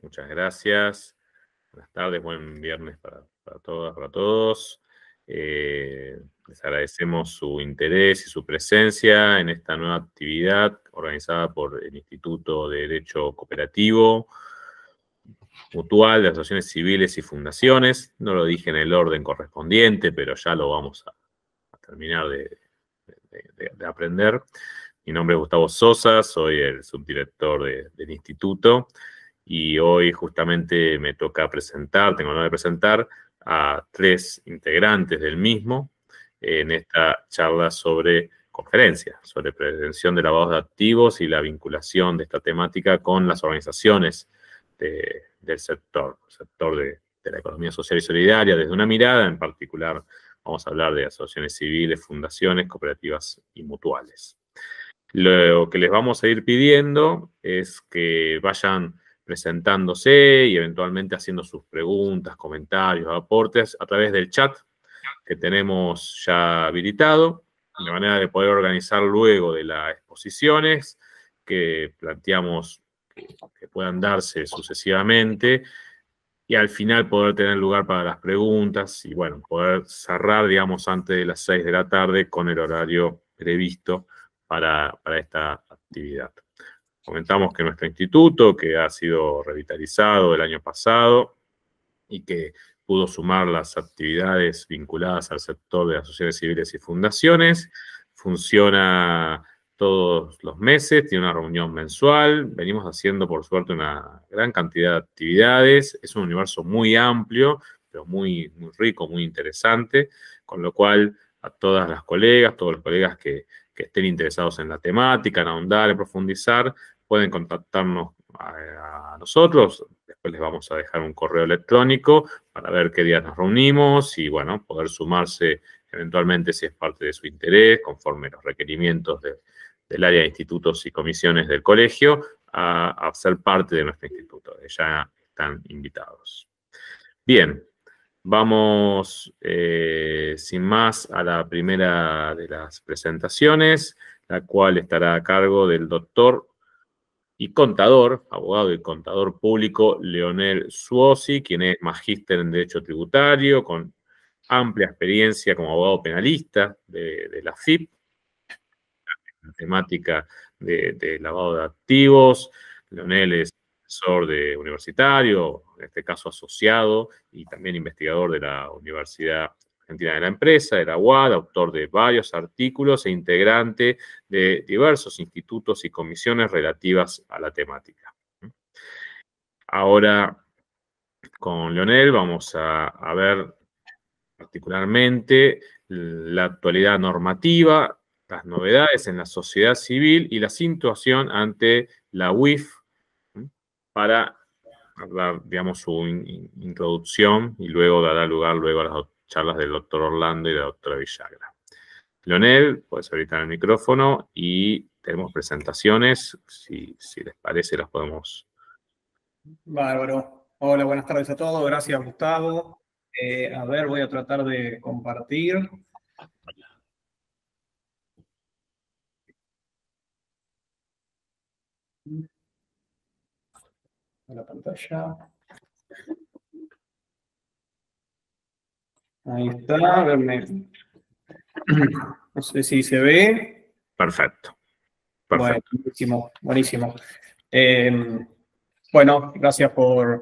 Muchas gracias. Buenas tardes, buen viernes para todas, para todos. Les agradecemos su interés y su presencia en esta nueva actividad organizada por el Instituto de Derecho Cooperativo Mutual de Asociaciones Civiles y Fundaciones. No lo dije en el orden correspondiente, pero ya lo vamos a terminar de aprender. Mi nombre es Gustavo Sosa, soy el subdirector del instituto y hoy justamente me toca presentar, tengo el honor de presentar a 3 integrantes del mismo en esta charla sobre conferencia, sobre prevención de lavados de activos y la vinculación de esta temática con las organizaciones del sector de la economía social y solidaria, desde una mirada en particular. Vamos a hablar de asociaciones civiles, fundaciones, cooperativas y mutuales. Lo que les vamos a ir pidiendo es que vayan presentándose y eventualmente haciendo sus preguntas, comentarios, aportes a través del chat que tenemos ya habilitado, de manera de poder organizar luego de las exposiciones que planteamos que puedan darse sucesivamente y al final poder tener lugar para las preguntas y, bueno, poder cerrar, digamos, antes de las 6 de la tarde con el horario previsto para esta actividad. Comentamos que nuestro instituto, que ha sido revitalizado el año pasado y que pudo sumar las actividades vinculadas al sector de asociaciones civiles y fundaciones, funciona todos los meses, tiene una reunión mensual, venimos haciendo por suerte una gran cantidad de actividades, es un universo muy amplio, pero muy rico, muy interesante, con lo cual a todas las colegas, todos los colegas que estén interesados en la temática, en ahondar, en profundizar, pueden contactarnos a nosotros. Después les vamos a dejar un correo electrónico para ver qué días nos reunimos y, bueno, poder sumarse eventualmente si es parte de su interés, conforme los requerimientos del área de institutos y comisiones del colegio, a ser parte de nuestro instituto. Ya están invitados. Bien, vamos sin más a la primera de las presentaciones, la cual estará a cargo del doctor y contador, abogado y contador público, Leonel Suozzi, quien es magíster en Derecho Tributario, con amplia experiencia como abogado penalista de la FIP, en temática de lavado de activos. Leonel es profesor universitario, en este caso asociado, y también investigador de la Universidad Argentina de la Empresa, de la UAD, autor de varios artículos e integrante de diversos institutos y comisiones relativas a la temática. Ahora, con Leonel vamos a ver particularmente la actualidad normativa, las novedades en la sociedad civil y la situación ante la UIF para dar, digamos, su introducción y luego dará lugar a las charlas del doctor Orlando y de la doctora Villagra. Leonel, puedes habilitar el micrófono y tenemos presentaciones. Si les parece, las podemos... Bárbaro. Hola, buenas tardes a todos. Gracias, Gustavo. A ver, voy a tratar de compartir. La pantalla. Ahí está. A ver, no sé si se ve. Perfecto. Bueno, buenísimo, buenísimo. Bueno, gracias por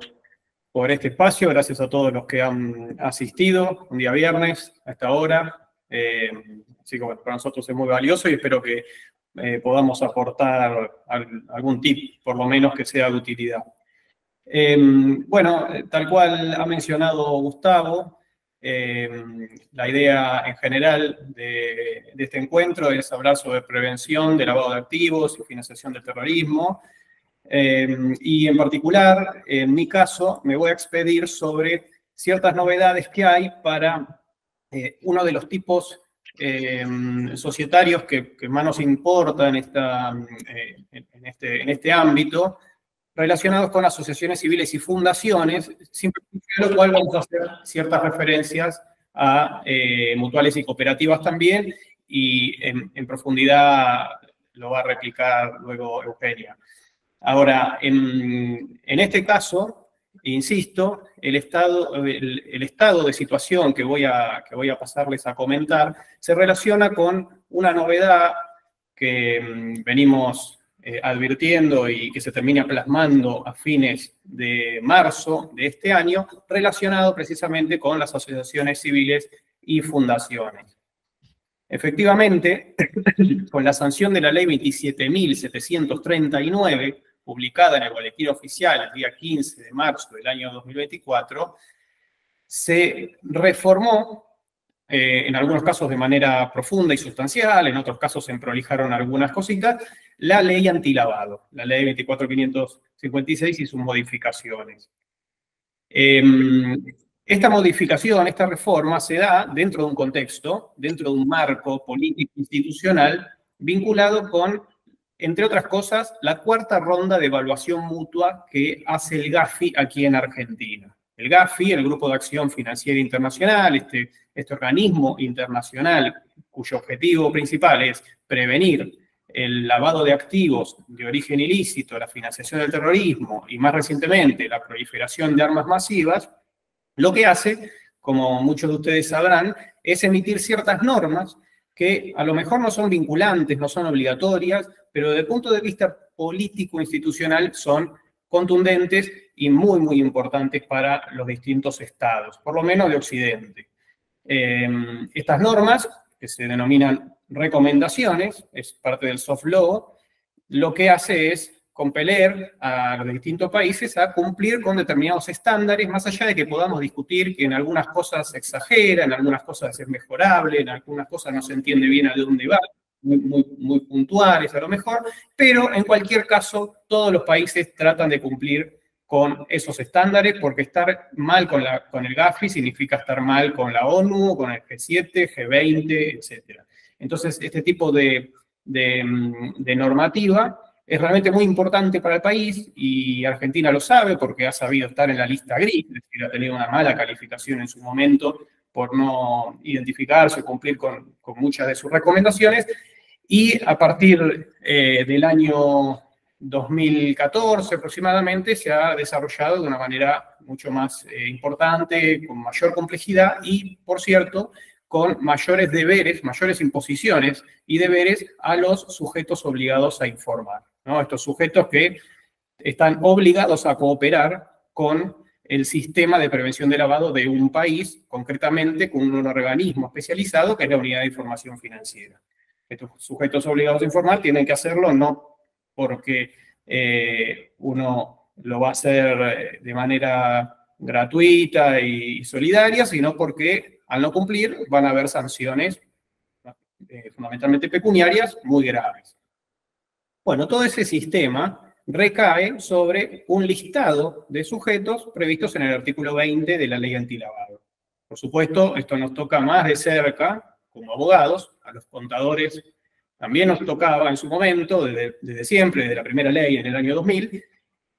este espacio. Gracias a todos los que han asistido un día viernes a esta hora. Así que bueno, para nosotros es muy valioso y espero que podamos aportar algún tip, por lo menos que sea de utilidad. Bueno, tal cual ha mencionado Gustavo, la idea en general de este encuentro es hablar sobre prevención de lavado de activos y financiación del terrorismo. Y en particular, en mi caso, me voy a expedir sobre ciertas novedades que hay para uno de los tipos societarios que más nos importa en este ámbito, relacionados con asociaciones civiles y fundaciones, simplemente lo cual vamos a hacer ciertas referencias a mutuales y cooperativas también, y en profundidad lo va a replicar luego Eugenia. Ahora, en este caso, insisto, el estado de situación que voy a pasarles a comentar se relaciona con una novedad que venimos advirtiendo y que se termina plasmando a fines de marzo de este año, relacionado precisamente con las asociaciones civiles y fundaciones. Efectivamente, con la sanción de la ley 27.739, publicada en el Boletín Oficial el día 15 de marzo del año 2024, se reformó, en algunos casos de manera profunda y sustancial, en otros casos se emprolijaron algunas cositas, la ley antilavado, la ley 24.556 y sus modificaciones. Esta modificación, esta reforma se da dentro de un contexto, dentro de un marco político institucional vinculado con, entre otras cosas, la cuarta ronda de evaluación mutua que hace el GAFI aquí en Argentina. El GAFI, el Grupo de Acción Financiera Internacional, este organismo internacional cuyo objetivo principal es prevenir el lavado de activos de origen ilícito, la financiación del terrorismo y más recientemente la proliferación de armas masivas, lo que hace, como muchos de ustedes sabrán, es emitir ciertas normas que a lo mejor no son vinculantes, no son obligatorias, pero desde el punto de vista político-institucional son contundentes y muy, muy importantes para los distintos estados, por lo menos de Occidente. Estas normas, que se denominan recomendaciones, es parte del soft law, lo que hace es compeler a los distintos países a cumplir con determinados estándares, más allá de que podamos discutir que en algunas cosas se exagera, en algunas cosas es mejorable, en algunas cosas no se entiende bien a dónde va, muy puntuales a lo mejor, pero en cualquier caso todos los países tratan de cumplir con esos estándares, porque estar mal con el GAFI significa estar mal con la ONU, con el G7, G20, etc. Entonces, este tipo de normativa es realmente muy importante para el país y Argentina lo sabe porque ha sabido estar en la lista gris, es decir, ha tenido una mala calificación en su momento por no identificarse o cumplir con muchas de sus recomendaciones. Y a partir del año 2014 aproximadamente se ha desarrollado de una manera mucho más importante, con mayor complejidad y, por cierto, con mayores deberes, mayores imposiciones y deberes a los sujetos obligados a informar, ¿no? Estos sujetos que están obligados a cooperar con el sistema de prevención de lavado de un país, concretamente con un organismo especializado que es la Unidad de Información Financiera. Estos sujetos obligados a informar tienen que hacerlo no porque uno lo va a hacer de manera gratuita y solidaria, sino porque al no cumplir van a haber sanciones fundamentalmente pecuniarias muy graves. Bueno, todo ese sistema recae sobre un listado de sujetos previstos en el artículo 20 de la ley antilavado. Por supuesto, esto nos toca más de cerca como abogados, a los contadores también nos tocaba en su momento, desde siempre, desde la primera ley en el año 2000,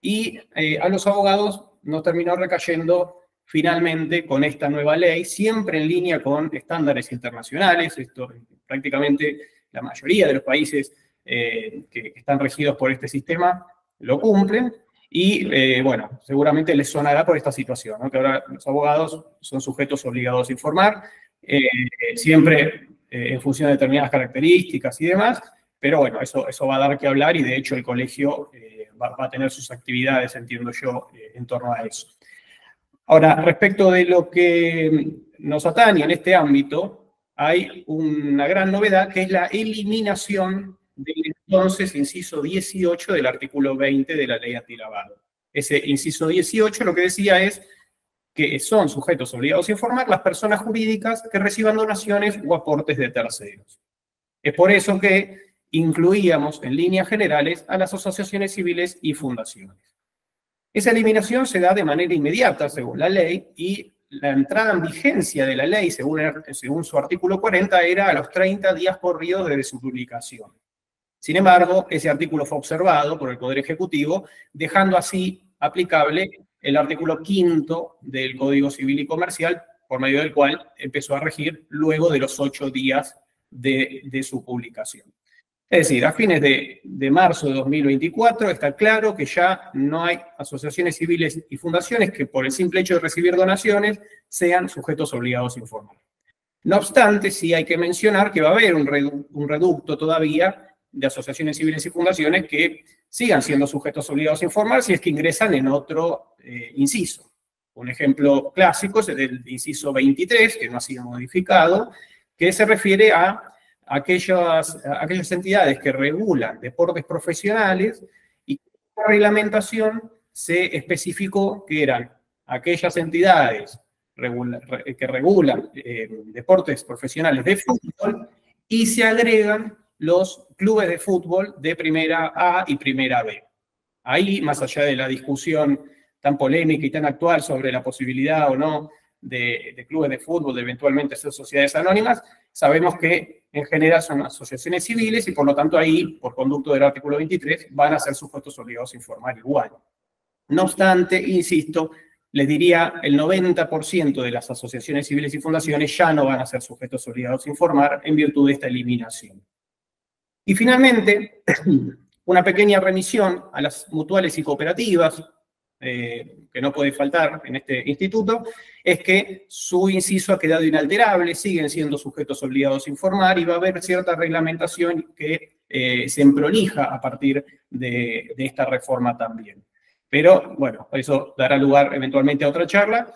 y a los abogados nos terminó recayendo finalmente con esta nueva ley, siempre en línea con estándares internacionales. Esto prácticamente la mayoría de los países que están regidos por este sistema lo cumplen, y bueno, seguramente les sonará por esta situación, ¿no? Que ahora los abogados son sujetos obligados a informar, siempre en función de determinadas características y demás, pero bueno, eso va a dar que hablar y de hecho el colegio va a tener sus actividades, entiendo yo, en torno a eso. Ahora, respecto de lo que nos atañe en este ámbito, hay una gran novedad que es la eliminación del entonces inciso 18 del artículo 20 de la ley antilavado. Ese inciso 18 lo que decía es que son sujetos obligados a informar las personas jurídicas que reciban donaciones o aportes de terceros. Es por eso que incluíamos en líneas generales a las asociaciones civiles y fundaciones. Esa eliminación se da de manera inmediata, según la ley, y la entrada en vigencia de la ley, según su artículo 40, era a los 30 días corridos desde su publicación. Sin embargo, ese artículo fue observado por el Poder Ejecutivo, dejando así aplicable el artículo 5 del Código Civil y Comercial, por medio del cual empezó a regir luego de los 8 días de su publicación. Es decir, a fines de marzo de 2024 está claro que ya no hay asociaciones civiles y fundaciones que por el simple hecho de recibir donaciones sean sujetos obligados a informar. No obstante, sí hay que mencionar que va a haber un reducto todavía de asociaciones civiles y fundaciones que sigan siendo sujetos obligados a informar si es que ingresan en otro inciso. Un ejemplo clásico es el inciso 23, que no ha sido modificado, que se refiere a aquellas entidades que regulan deportes profesionales y la reglamentación se especificó que eran aquellas entidades que regulan deportes profesionales de fútbol y se agregan los clubes de fútbol de primera A y primera B. Ahí, más allá de la discusión tan polémica y tan actual sobre la posibilidad o no de clubes de fútbol, de eventualmente ser sociedades anónimas, sabemos que en general son asociaciones civiles y por lo tanto ahí, por conducto del artículo 23, van a ser sujetos obligados a informar igual. No obstante, insisto, les diría el 90% de las asociaciones civiles y fundaciones ya no van a ser sujetos obligados a informar en virtud de esta eliminación. Y finalmente, una pequeña remisión a las mutuales y cooperativas, que no puede faltar en este instituto, es que su inciso ha quedado inalterable, siguen siendo sujetos obligados a informar y va a haber cierta reglamentación que se emprolija a partir de esta reforma también. Pero, bueno, eso dará lugar eventualmente a otra charla,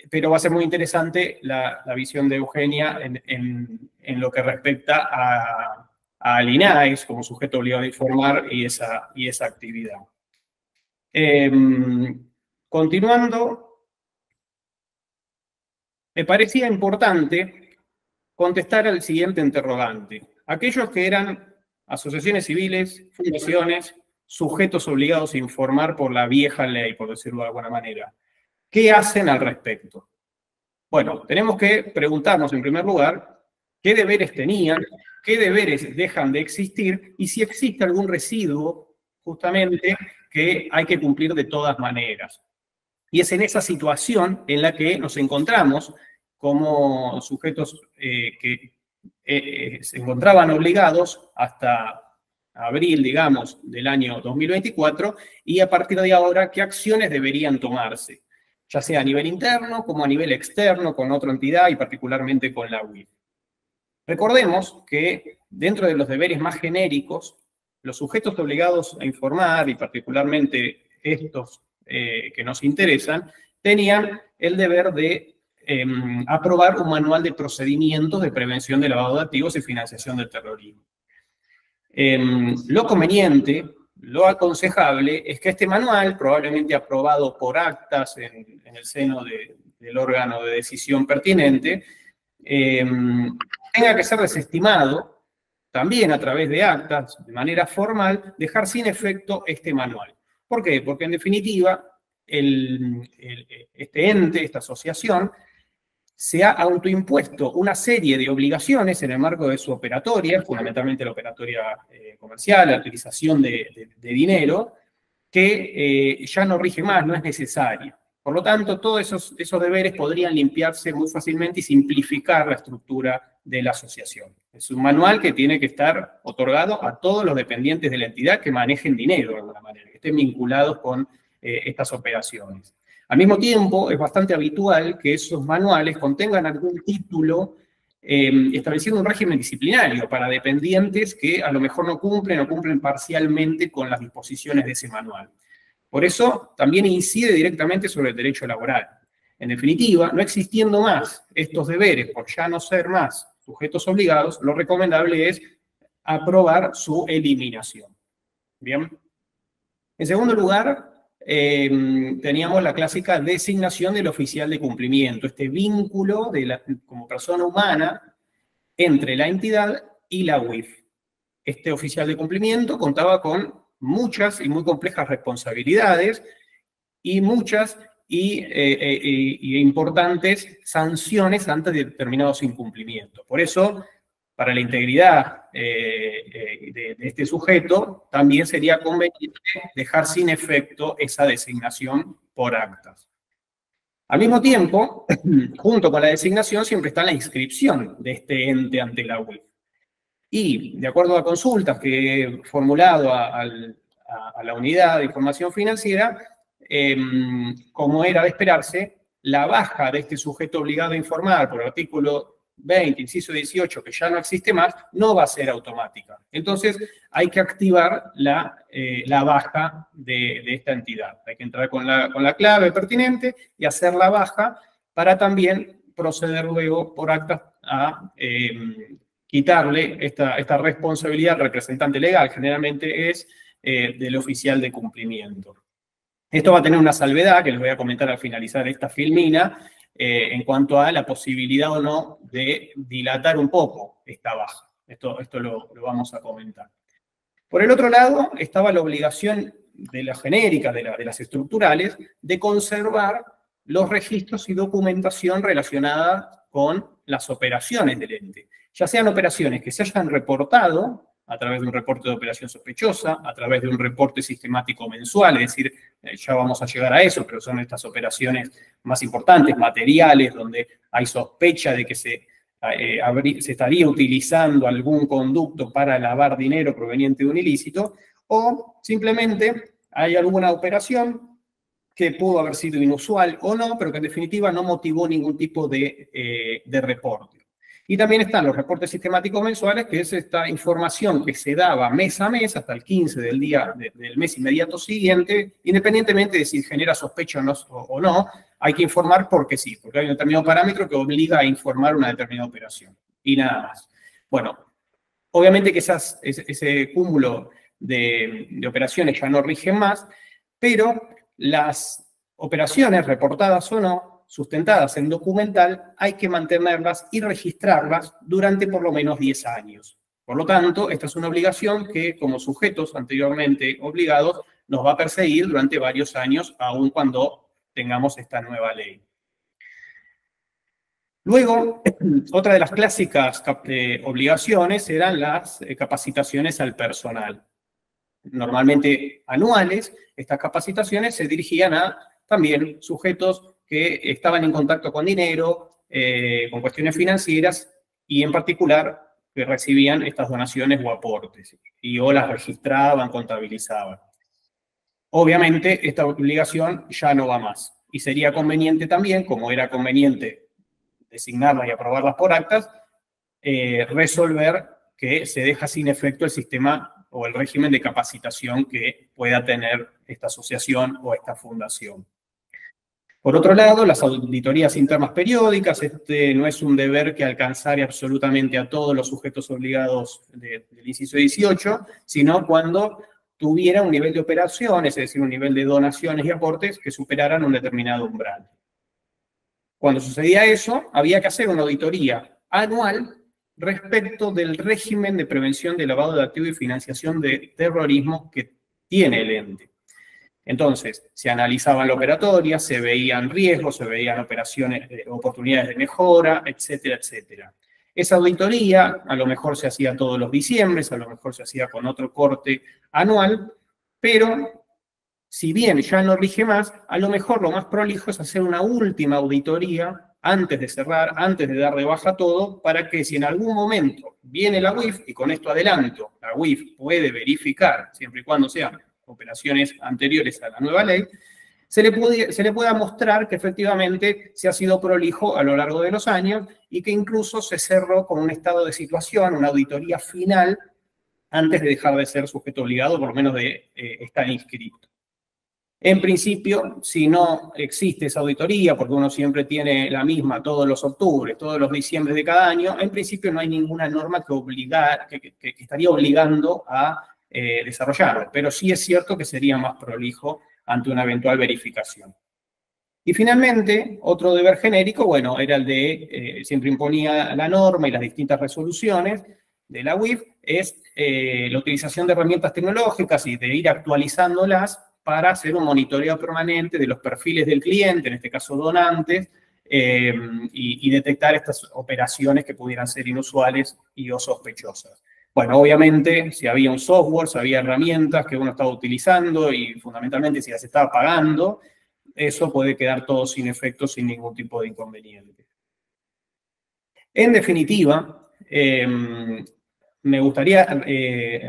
pero va a ser muy interesante la visión de Eugenia en lo que respecta al INAES como sujeto obligado a informar y esa actividad. Continuando, me parecía importante contestar al siguiente interrogante. Aquellos que eran asociaciones civiles, fundaciones, sujetos obligados a informar por la vieja ley, por decirlo de alguna manera, ¿qué hacen al respecto? Bueno, tenemos que preguntarnos en primer lugar qué deberes tenían, qué deberes dejan de existir y si existe algún residuo justamente que hay que cumplir de todas maneras. Y es en esa situación en la que nos encontramos como sujetos que se encontraban obligados hasta abril, digamos, del año 2024, y a partir de ahora, ¿qué acciones deberían tomarse? Ya sea a nivel interno como a nivel externo, con otra entidad y particularmente con la UIF. Recordemos que dentro de los deberes más genéricos, los sujetos obligados a informar, y particularmente estos que nos interesan, tenían el deber de aprobar un manual de procedimientos de prevención de lavado de activos y financiación del terrorismo. Lo conveniente, lo aconsejable, es que este manual, probablemente aprobado por actas en el seno del órgano de decisión pertinente, tenga que ser desestimado, también a través de actas, de manera formal, dejar sin efecto este manual. ¿Por qué? Porque en definitiva, este ente, esta asociación, se ha autoimpuesto una serie de obligaciones en el marco de su operatoria, fundamentalmente la operatoria comercial, la utilización de dinero, que ya no rige más, no es necesaria. Por lo tanto, todos esos deberes podrían limpiarse muy fácilmente y simplificar la estructura de la asociación. Es un manual que tiene que estar otorgado a todos los dependientes de la entidad que manejen dinero de alguna manera, que estén vinculados con estas operaciones. Al mismo tiempo, es bastante habitual que esos manuales contengan algún título estableciendo un régimen disciplinario para dependientes que a lo mejor no cumplen o cumplen parcialmente con las disposiciones de ese manual. Por eso, también incide directamente sobre el derecho laboral. En definitiva, no existiendo más estos deberes, por ya no ser más sujetos obligados, lo recomendable es aprobar su eliminación. Bien. En segundo lugar, teníamos la clásica designación del oficial de cumplimiento, este vínculo como persona humana entre la entidad y la UIF. Este oficial de cumplimiento contaba con muchas y muy complejas responsabilidades y muchas y importantes sanciones ante determinados incumplimientos. Por eso, para la integridad de este sujeto, también sería conveniente dejar sin efecto esa designación por actas. Al mismo tiempo, junto con la designación, siempre está la inscripción de este ente ante la UIF. Y de acuerdo a consultas que he formulado a la unidad de información financiera, como era de esperarse, la baja de este sujeto obligado a informar por el artículo 20, inciso 18, que ya no existe más, no va a ser automática. Entonces, hay que activar la baja de esta entidad. Hay que entrar con la clave pertinente y hacer la baja para también proceder luego por actas a quitarle esta responsabilidad al representante legal. Generalmente es del oficial de cumplimiento. Esto va a tener una salvedad, que les voy a comentar al finalizar esta filmina, en cuanto a la posibilidad o no de dilatar un poco esta baja. Esto lo vamos a comentar. Por el otro lado, estaba la obligación de las genéricas, de las estructurales, de conservar los registros y documentación relacionada con las operaciones del ente. Ya sean operaciones que se hayan reportado a través de un reporte de operación sospechosa, a través de un reporte sistemático mensual, es decir, ya vamos a llegar a eso, pero son estas operaciones más importantes, materiales, donde hay sospecha de que se estaría utilizando algún conducto para lavar dinero proveniente de un ilícito, o simplemente hay alguna operación que pudo haber sido inusual o no, pero que en definitiva no motivó ningún tipo de reporte. Y también están los reportes sistemáticos mensuales, que es esta información que se daba mes a mes, hasta el 15 del mes inmediato siguiente, independientemente de si genera sospecha o no, hay que informar porque sí, porque hay un determinado parámetro que obliga a informar una determinada operación, y nada más. Bueno, obviamente que ese cúmulo de operaciones ya no rigen más, pero las operaciones reportadas o no, sustentadas en documental, hay que mantenerlas y registrarlas durante por lo menos 10 años. Por lo tanto, esta es una obligación que, como sujetos anteriormente obligados, nos va a perseguir durante varios años, aun cuando tengamos esta nueva ley. Luego, otra de las clásicas obligaciones eran las capacitaciones al personal. Normalmente anuales, estas capacitaciones se dirigían a también sujetos que estaban en contacto con dinero, con cuestiones financieras, y en particular que recibían estas donaciones o aportes, y o las registraban, contabilizaban. Obviamente, esta obligación ya no va más, y sería conveniente también, como era conveniente designarlas y aprobarlas por actas, resolver que se deja sin efecto el sistema o el régimen de capacitación que pueda tener esta asociación o esta fundación. Por otro lado, las auditorías internas periódicas, no es un deber que alcanzare absolutamente a todos los sujetos obligados del inciso 18, sino cuando tuviera un nivel de operaciones, es decir, un nivel de donaciones y aportes que superaran un determinado umbral. Cuando sucedía eso, había que hacer una auditoría anual respecto del régimen de prevención de lavado de activos y financiación de terrorismo que tiene el ente. Entonces, se analizaban la operatoria, se veían riesgos, se veían oportunidades de mejora, etcétera, etcétera. Esa auditoría a lo mejor se hacía todos los diciembres, a lo mejor se hacía con otro corte anual, pero si bien ya no rige más, a lo mejor lo más prolijo es hacer una última auditoría antes de cerrar, antes de dar de baja todo, para que si en algún momento viene la UIF, y con esto adelanto, la UIF puede verificar, siempre y cuando sean operaciones anteriores a la nueva ley, se le pueda mostrar que efectivamente se ha sido prolijo a lo largo de los años y que incluso se cerró con un estado de situación, una auditoría final, antes de dejar de ser sujeto obligado, por lo menos de estar inscrito. En principio, si no existe esa auditoría, porque uno siempre tiene la misma todos los octubres, todos los diciembres de cada año, en principio no hay ninguna norma que estaría obligando a desarrollarlo, pero sí es cierto que sería más prolijo ante una eventual verificación. Y finalmente, otro deber genérico, bueno, era el de, siempre imponía la norma y las distintas resoluciones de la UIF, es la utilización de herramientas tecnológicas y de ir actualizándolas para hacer un monitoreo permanente de los perfiles del cliente, en este caso donantes, y detectar estas operaciones que pudieran ser inusuales y o sospechosas. Bueno, obviamente, si había un software, si había herramientas que uno estaba utilizando y fundamentalmente si las estaba pagando, eso puede quedar todo sin efecto, sin ningún tipo de inconveniente. En definitiva, me gustaría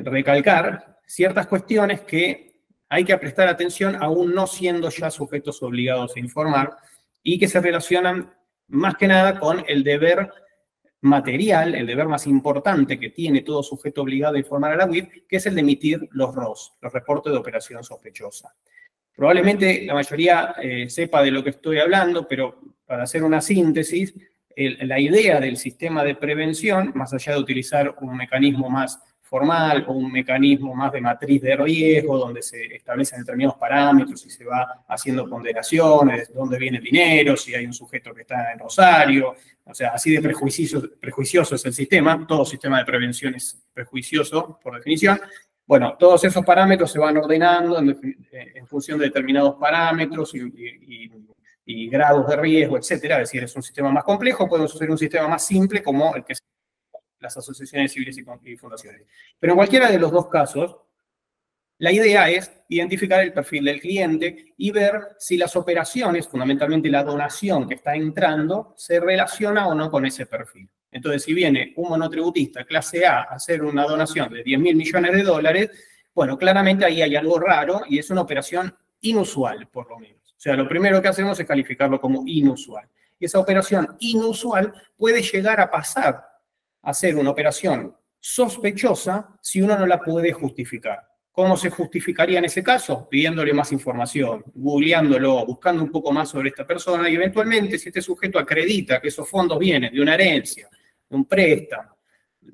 recalcar ciertas cuestiones que hay que prestar atención aún no siendo ya sujetos obligados a informar y que se relacionan más que nada con el deber material, el deber más importante que tiene todo sujeto obligado a informar a la UIF, que es el de emitir los ROS, los reportes de operación sospechosa. Probablemente la mayoría sepa de lo que estoy hablando, pero para hacer una síntesis, la idea del sistema de prevención, más allá de utilizar un mecanismo más formal o un mecanismo más de matriz de riesgo, donde se establecen determinados parámetros y se va haciendo ponderaciones, dónde viene el dinero, si hay un sujeto que está en Rosario, o sea, así de prejuicioso es el sistema, todo sistema de prevención es prejuicioso por definición. Bueno, todos esos parámetros se van ordenando en función de determinados parámetros y grados de riesgo, etcétera. Es decir, es un sistema más complejo, podemos hacer un sistema más simple como el que es las asociaciones civiles y fundaciones. Pero en cualquiera de los dos casos, la idea es identificar el perfil del cliente y ver si las operaciones, fundamentalmente la donación que está entrando, se relaciona o no con ese perfil. Entonces, si viene un monotributista clase A a hacer una donación de 10.000 millones de dólares, bueno, claramente ahí hay algo raro y es una operación inusual, por lo menos. O sea, lo primero que hacemos es calificarlo como inusual. Y esa operación inusual puede llegar a pasar a ser una operación sospechosa si uno no la puede justificar. ¿Cómo se justificaría en ese caso? Pidiéndole más información, googleándolo, buscando un poco más sobre esta persona y eventualmente si este sujeto acredita que esos fondos vienen de una herencia, de un préstamo,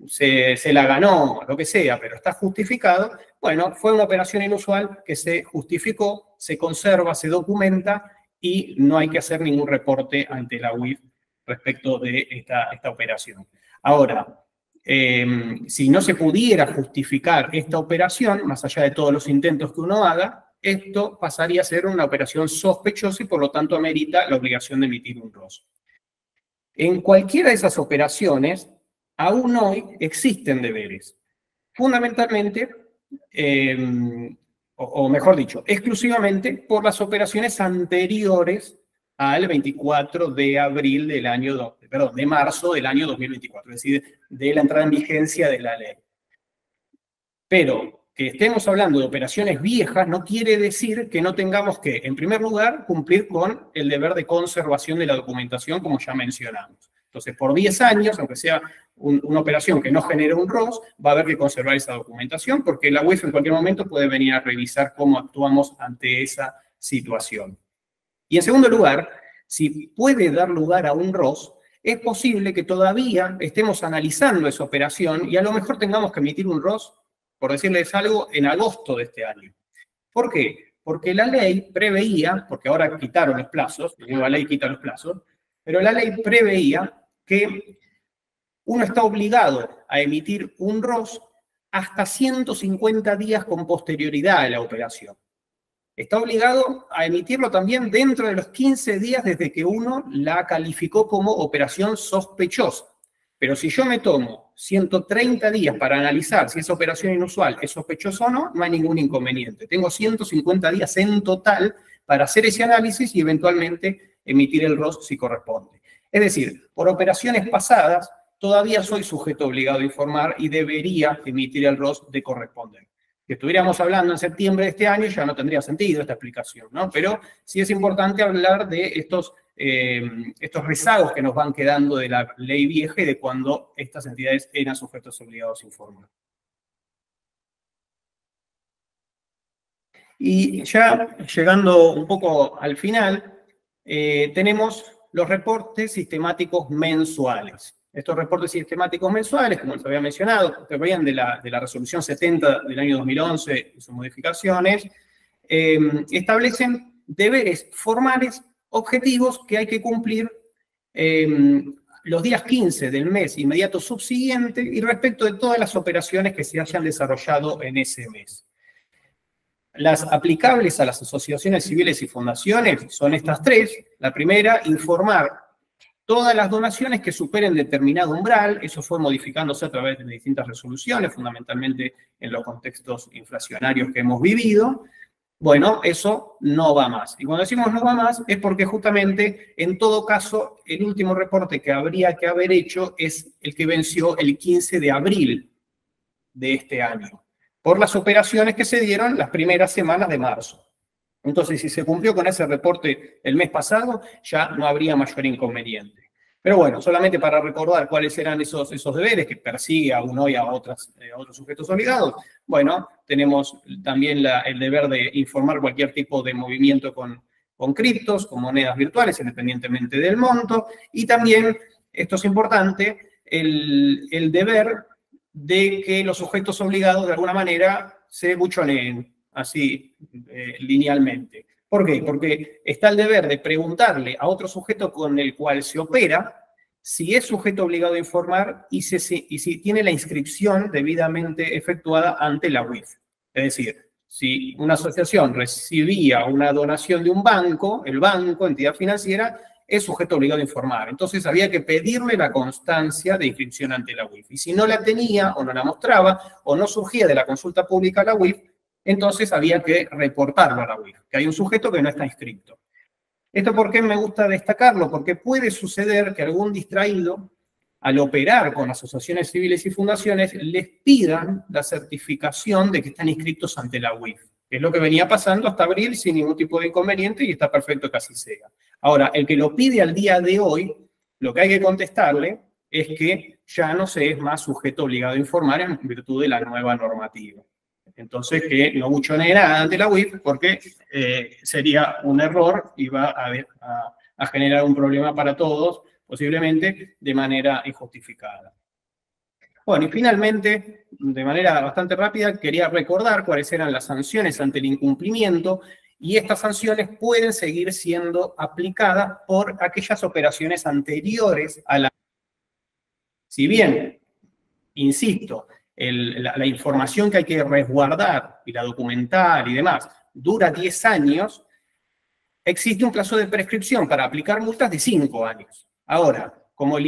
se la ganó, lo que sea, pero está justificado, bueno, fue una operación inusual que se justificó, se conserva, se documenta y no hay que hacer ningún reporte ante la UIF respecto de esta operación. Ahora, si no se pudiera justificar esta operación, más allá de todos los intentos que uno haga, esto pasaría a ser una operación sospechosa y por lo tanto amerita la obligación de emitir un ROS. En cualquiera de esas operaciones, aún hoy existen deberes. Fundamentalmente, o mejor dicho, exclusivamente por las operaciones anteriores al 24 de abril del año, perdón, de marzo del año 2024, es decir, de la entrada en vigencia de la ley. Pero que estemos hablando de operaciones viejas no quiere decir que no tengamos que, en primer lugar, cumplir con el deber de conservación de la documentación, como ya mencionamos. Entonces, por 10 años, aunque sea una operación que no genere un ROS, va a haber que conservar esa documentación, porque la UIF en cualquier momento puede venir a revisar cómo actuamos ante esa situación. Y en segundo lugar, si puede dar lugar a un ROS, es posible que todavía estemos analizando esa operación y a lo mejor tengamos que emitir un ROS, por decirles algo, en agosto de este año. ¿Por qué? Porque la ley preveía, porque ahora quitaron los plazos, la nueva ley quita los plazos, pero la ley preveía que uno está obligado a emitir un ROS hasta 150 días con posterioridad a la operación. Está obligado a emitirlo también dentro de los 15 días desde que uno la calificó como operación sospechosa. Pero si yo me tomo 130 días para analizar si esa operación inusual es sospechosa o no, no hay ningún inconveniente. Tengo 150 días en total para hacer ese análisis y eventualmente emitir el ROS si corresponde. Es decir, por operaciones pasadas, todavía soy sujeto obligado a informar y debería emitir el ROS de corresponder. Si estuviéramos hablando en septiembre de este año, ya no tendría sentido esta explicación, ¿no? Pero sí es importante hablar de estos rezagos que nos van quedando de la ley vieja y de cuando estas entidades eran sujetos obligados a informar. Y ya llegando un poco al final, tenemos los reportes sistemáticos mensuales. Estos reportes sistemáticos mensuales, como les había mencionado, que venían de la resolución 70 del año 2011 y sus modificaciones, establecen deberes formales, objetivos que hay que cumplir los días 15 del mes inmediato subsiguiente y respecto de todas las operaciones que se hayan desarrollado en ese mes. Las aplicables a las asociaciones civiles y fundaciones son estas tres. La primera, informar todas las donaciones que superen determinado umbral. Eso fue modificándose a través de distintas resoluciones, fundamentalmente en los contextos inflacionarios que hemos vivido. Bueno, eso no va más. Y cuando decimos no va más, es porque justamente, en todo caso, el último reporte que habría que haber hecho es el que venció el 15 de abril de este año, por las operaciones que se dieron las primeras semanas de marzo. Entonces, si se cumplió con ese reporte el mes pasado, ya no habría mayor inconveniente. Pero bueno, solamente para recordar cuáles eran esos deberes que persigue aún hoy a otros sujetos obligados. Bueno, tenemos también el deber de informar cualquier tipo de movimiento con criptos, con monedas virtuales, independientemente del monto. Y también, esto es importante, el deber de que los sujetos obligados de alguna manera se buchoneen, así linealmente. ¿Por qué? Porque está el deber de preguntarle a otro sujeto con el cual se opera si es sujeto obligado a informar y si tiene la inscripción debidamente efectuada ante la UIF. Es decir, si una asociación recibía una donación de un banco, el banco, entidad financiera, es sujeto obligado a informar. Entonces había que pedirle la constancia de inscripción ante la UIF. Y si no la tenía o no la mostraba o no surgía de la consulta pública a la UIF, entonces había que reportarlo a la UIF, que hay un sujeto que no está inscrito. ¿Esto por qué me gusta destacarlo? Porque puede suceder que algún distraído, al operar con asociaciones civiles y fundaciones, les pidan la certificación de que están inscritos ante la UIF. Es lo que venía pasando hasta abril sin ningún tipo de inconveniente y está perfecto que así sea. Ahora, el que lo pide al día de hoy, lo que hay que contestarle es que ya no se es más sujeto obligado a informar en virtud de la nueva normativa. Entonces, que no buchonee nada ante la UIF porque sería un error y va a generar un problema para todos, posiblemente de manera injustificada. Bueno, y finalmente, de manera bastante rápida, quería recordar cuáles eran las sanciones ante el incumplimiento, y estas sanciones pueden seguir siendo aplicadas por aquellas operaciones anteriores a la... Si bien, insisto, la información que hay que resguardar y la documentar y demás dura 10 años, existe un plazo de prescripción para aplicar multas de 5 años. Ahora, como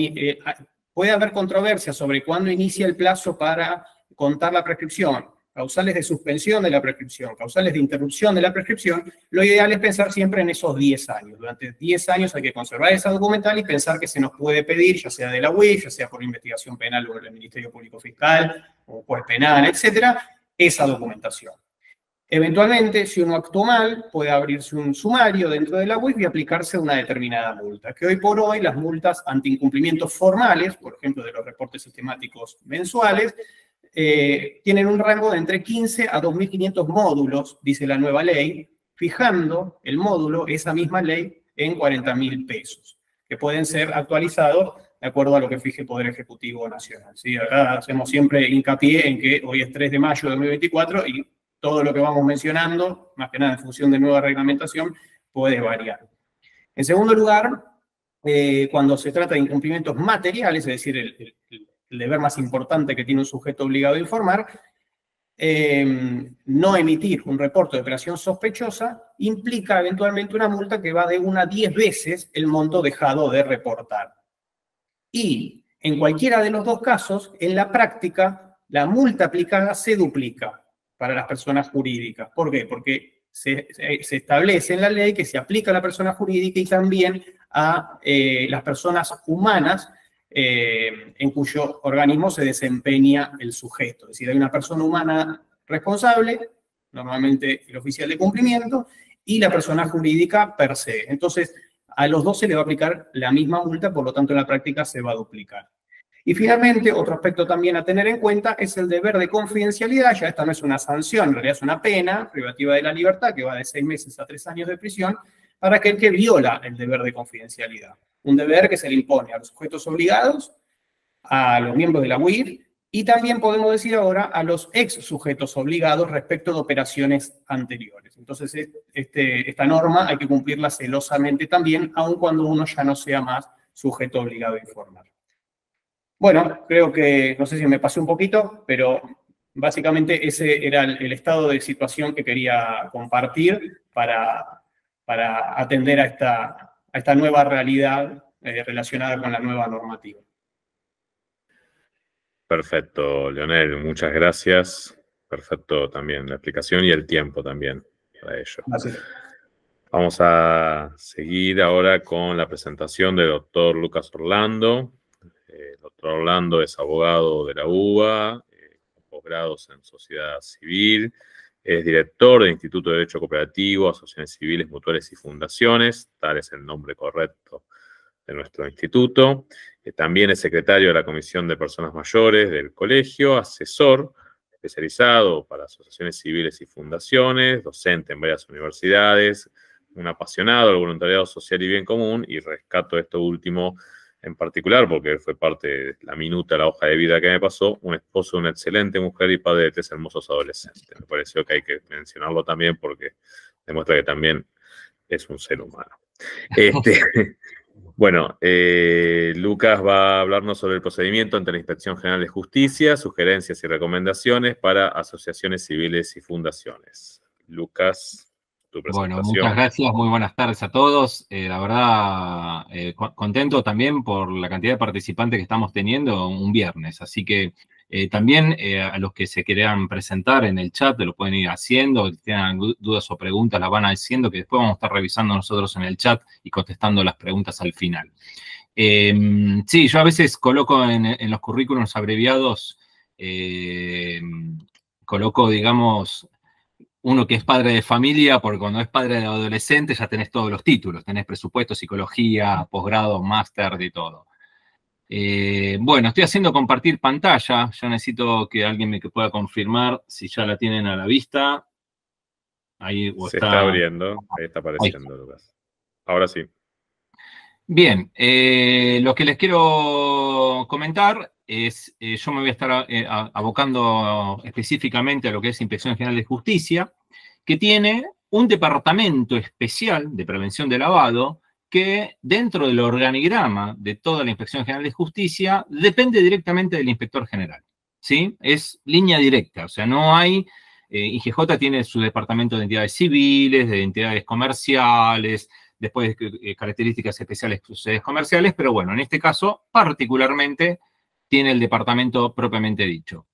puede haber controversia sobre cuándo inicia el plazo para contar la prescripción, causales de suspensión de la prescripción, causales de interrupción de la prescripción, lo ideal es pensar siempre en esos 10 años. Durante 10 años hay que conservar esa documental y pensar que se nos puede pedir, ya sea de la UIF, ya sea por investigación penal o del Ministerio Público Fiscal, o juez penal, etcétera, esa documentación. Eventualmente, si uno actuó mal, puede abrirse un sumario dentro de la UIF y aplicarse una determinada multa, que hoy por hoy las multas ante incumplimientos formales, por ejemplo, de los reportes sistemáticos mensuales, tienen un rango de entre 15 a 2.500 módulos, dice la nueva ley, fijando el módulo, esa misma ley, en 40.000 pesos, que pueden ser actualizados de acuerdo a lo que fije el Poder Ejecutivo Nacional. ¿Sí? Acá hacemos siempre hincapié en que hoy es 3 de mayo de 2024 y todo lo que vamos mencionando, más que nada en función de nueva reglamentación, puede variar. En segundo lugar, cuando se trata de incumplimientos materiales, es decir, el deber más importante que tiene un sujeto obligado a informar, no emitir un reporte de operación sospechosa implica eventualmente una multa que va de 1 a 10 veces el monto dejado de reportar. Y en cualquiera de los dos casos, en la práctica, la multa aplicada se duplica para las personas jurídicas. ¿Por qué? Porque se establece en la ley que se aplica a la persona jurídica y también a las personas humanas en cuyo organismo se desempeña el sujeto. Es decir, hay una persona humana responsable, normalmente el oficial de cumplimiento, y la persona jurídica per se. Entonces, a los dos se le va a aplicar la misma multa, por lo tanto, en la práctica se va a duplicar. Y finalmente, otro aspecto también a tener en cuenta es el deber de confidencialidad. Ya esta no es una sanción, en realidad es una pena privativa de la libertad que va de 6 meses a 3 años de prisión para aquel que viola el deber de confidencialidad. Un deber que se le impone a los sujetos obligados, a los miembros de la UIF y también podemos decir ahora a los ex sujetos obligados respecto de operaciones anteriores. Entonces, esta norma hay que cumplirla celosamente también, aun cuando uno ya no sea más sujeto obligado a informar. Bueno, creo que, no sé si me pasé un poquito, pero básicamente ese era el estado de situación que quería compartir para atender a esta nueva realidad relacionada con la nueva normativa. Perfecto, Leonel, muchas gracias. Perfecto también la explicación y el tiempo también para ello. Gracias. Vamos a seguir ahora con la presentación del doctor Lucas Orlando. El doctor Orlando es abogado de la UBA, como posgrados en sociedad civil. Es director del Instituto de Derecho Cooperativo, Asociaciones Civiles, Mutuales y Fundaciones. Tal es el nombre correcto de nuestro instituto. También es secretario de la Comisión de Personas Mayores del colegio, asesor especializado para asociaciones civiles y fundaciones, docente en varias universidades, un apasionado del voluntariado social y bien común, y rescato esto último en particular porque fue parte de la minuta, la hoja de vida que me pasó, un esposo, una excelente mujer y padre de 3 hermosos adolescentes. Me pareció que hay que mencionarlo también porque demuestra que también es un ser humano. Bueno, Lucas va a hablarnos sobre el procedimiento ante la Inspección General de Justicia, sugerencias y recomendaciones para asociaciones civiles y fundaciones. Lucas, tu presentación. Bueno, muchas gracias, muy buenas tardes a todos. La verdad, contento también por la cantidad de participantes que estamos teniendo un viernes, así que también a los que se quieran presentar en el chat lo pueden ir haciendo, si tienen dudas o preguntas las van haciendo, que después vamos a estar revisando nosotros en el chat y contestando las preguntas al final. Sí, yo a veces coloco en los currículos abreviados, coloco, digamos, uno que es padre de familia, porque cuando es padre de adolescente ya tenés todos los títulos, tenés presupuesto, psicología, posgrado, máster, de todo. Bueno, estoy haciendo compartir pantalla. Yo necesito que alguien me pueda confirmar si ya la tienen a la vista. Ahí se está abriendo, ahí está apareciendo, Lucas. Ahora sí. Bien, lo que les quiero comentar es, yo me voy a estar abocando específicamente a lo que es Inspección General de Justicia, que tiene un departamento especial de prevención de lavado que dentro del organigrama de toda la Inspección General de Justicia depende directamente del inspector general, ¿sí? Es línea directa, o sea, no hay... IGJ tiene su departamento de entidades civiles, de entidades comerciales, después características especiales de sociedades comerciales, pero bueno, en este caso particularmente tiene el departamento propiamente dicho.